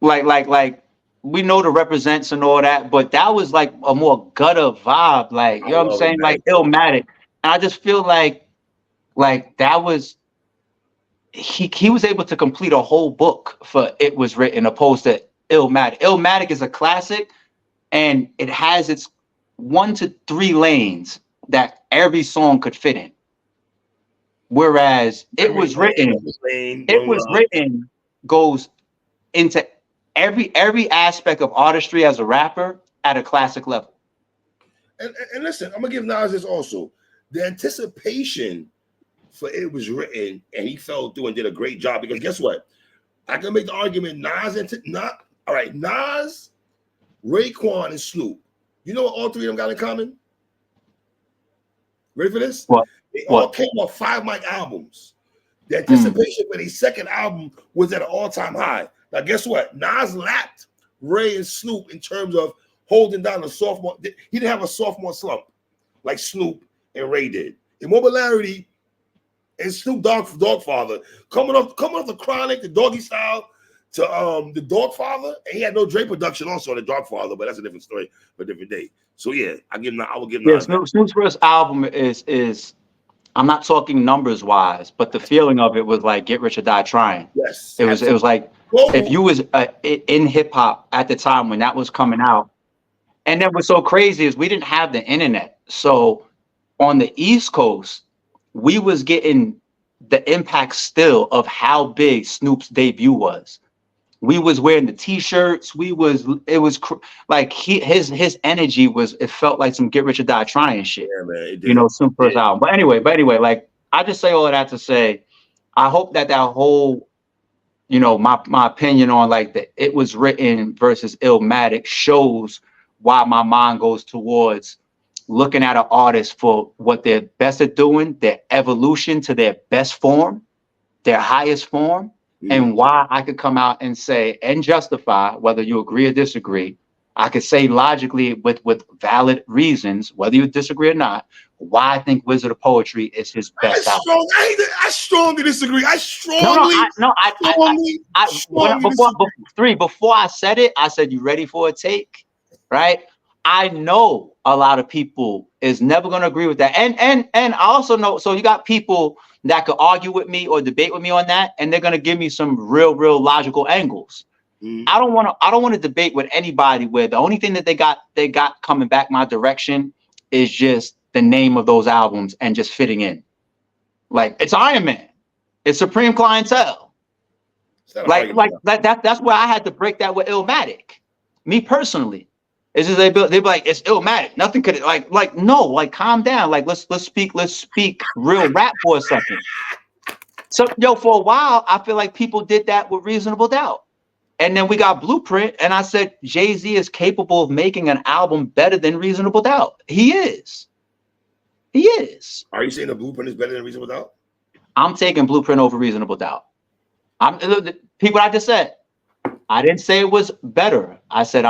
Like. We know the represents and all that, but that was like a more gutter vibe, like you know what I'm saying, like Illmatic. And I just feel like that was he was able to complete a whole book for It Was Written, opposed to Illmatic. Illmatic is a classic, and it has its 1 to 3 lanes that every song could fit in. Whereas It Was Written goes into every aspect of artistry as a rapper at a classic level. And listen, I'm gonna give Nas this also. The anticipation for It Was Written, and he fell through and did a great job, because guess what? I can make the argument Nas, Raekwon, and Snoop. You know what all three of them got in common? Ready for this? What? They all came off 5 mic albums. The anticipation for their second album was at an all-time high. Now, guess what? Nas lapped Ray and Snoop in terms of holding down the sophomore. He didn't have a sophomore slump like Snoop and Ray did. Immobility and Snoop Dogfather coming off the Chronic, the Doggy Style, to the Dogfather, and he had no Dre production also on the Dogfather, but that's a different story for a different day. So yeah, I will give Nas. Snoop's first album is. I'm not talking numbers wise, but the feeling of it was like Get Rich or Die Trying. Yes, it was like if you was in hip hop at the time when that was coming out. And then what's so crazy is we didn't have the internet, so on the East Coast we was getting the impact still of how big Snoop's debut was. We was wearing the t-shirts. It was like his energy was, it felt like some Get Rich or Die Trying shit. Yeah, man, it did. You know, some first album. But anyway, like, I just say all of that to say, I hope that whole, you know, my opinion on like the It Was Written versus Illmatic shows why my mind goes towards looking at an artist for what they're best at doing, their evolution to their best form, their highest form, and why I could come out and say and justify, whether you agree or disagree, I could say logically with valid reasons, whether you disagree or not, why I think Wizard of Poetry is his best album. I strongly disagree. Before I said it, I said, you ready for a take? Right? I know a lot of people is never going to agree with that. And I also know, so you got people that could argue with me or debate with me on that, and they're going to give me some real logical angles. I don't want to debate with anybody where the only thing that they got coming back my direction is just the name of those albums and just fitting in. Like, it's Iron Man, it's Supreme Clientele. Like that's where I had to break that with Illmatic. Me personally, it's just they'd be like, it's Illmatic. Nothing could like no, like, calm down. Like, let's speak real rap for a second. So for a while, I feel like people did that with Reasonable Doubt. And then we got Blueprint, and I said Jay-Z is capable of making an album better than Reasonable Doubt. He is. Are you saying the Blueprint is better than Reasonable Doubt? I'm taking Blueprint over Reasonable Doubt. People, I just said, I didn't say it was better. I said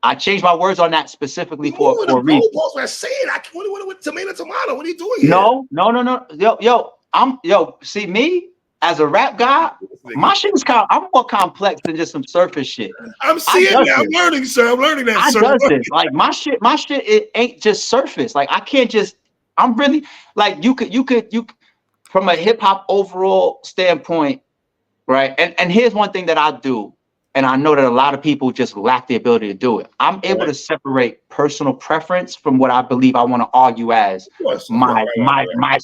I changed my words on that specifically for a reason. Tomato. What are you doing here? No. See, me as a rap guy, my shit is I'm more complex than just some surface shit. I'm seeing that. I'm learning, sir. I'm learning that. I does this. Like, my shit, it ain't just surface. Like, I can't just. I'm really like, you could from a hip hop overall standpoint, right? And here's one thing that I do, and I know that a lot of people just lack the ability to do it. I'm able to separate personal preference from what I believe I want to argue as my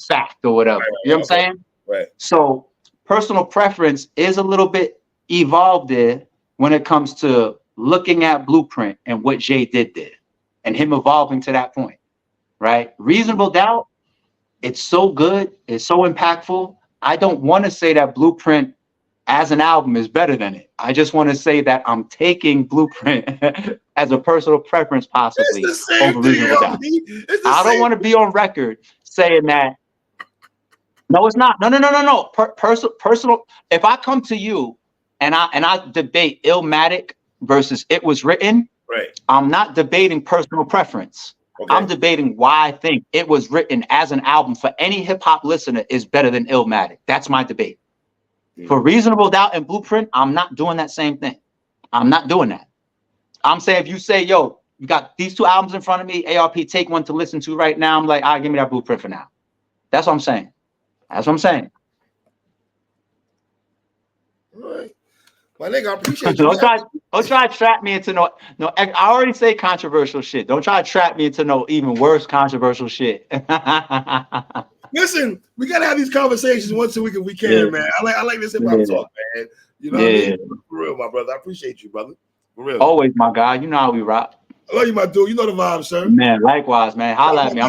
fact or whatever. You know what I'm saying? Right. So personal preference is a little bit evolved there when it comes to looking at Blueprint and what Jay did there and him evolving to that point, right? Reasonable Doubt, it's so good, it's so impactful. I don't want to say that Blueprint as an album is better than it. I just want to say that I'm taking Blueprint as a personal preference possibly over Reasonable Doubt. I don't want to be on record saying that. No, it's not. No. Personal. If I come to you and I debate Illmatic versus It Was Written, right, I'm not debating personal preference. Okay. I'm debating why I think It Was Written as an album for any hip hop listener is better than Illmatic. That's my debate. For Reasonable Doubt and Blueprint, I'm not doing that same thing. I'm not doing that. I'm saying, if you say, yo, you got these two albums in front of me, ARP, take one to listen to right now, I'm like, all right, give me that Blueprint for now. That's what I'm saying. That's what I'm saying. All right. My nigga, I appreciate you. Don't try to trap me into no. I already say controversial shit. Don't try to trap me into no even worse controversial shit. Listen, we gotta have these conversations once a week if we can, man. I like this hip hop talk, man. You know what I mean? For real, my brother. I appreciate you, brother. For real. Always, my guy. You know how we rock. I love you, my dude. You know the vibe, sir. Man, likewise, man. Holla at me.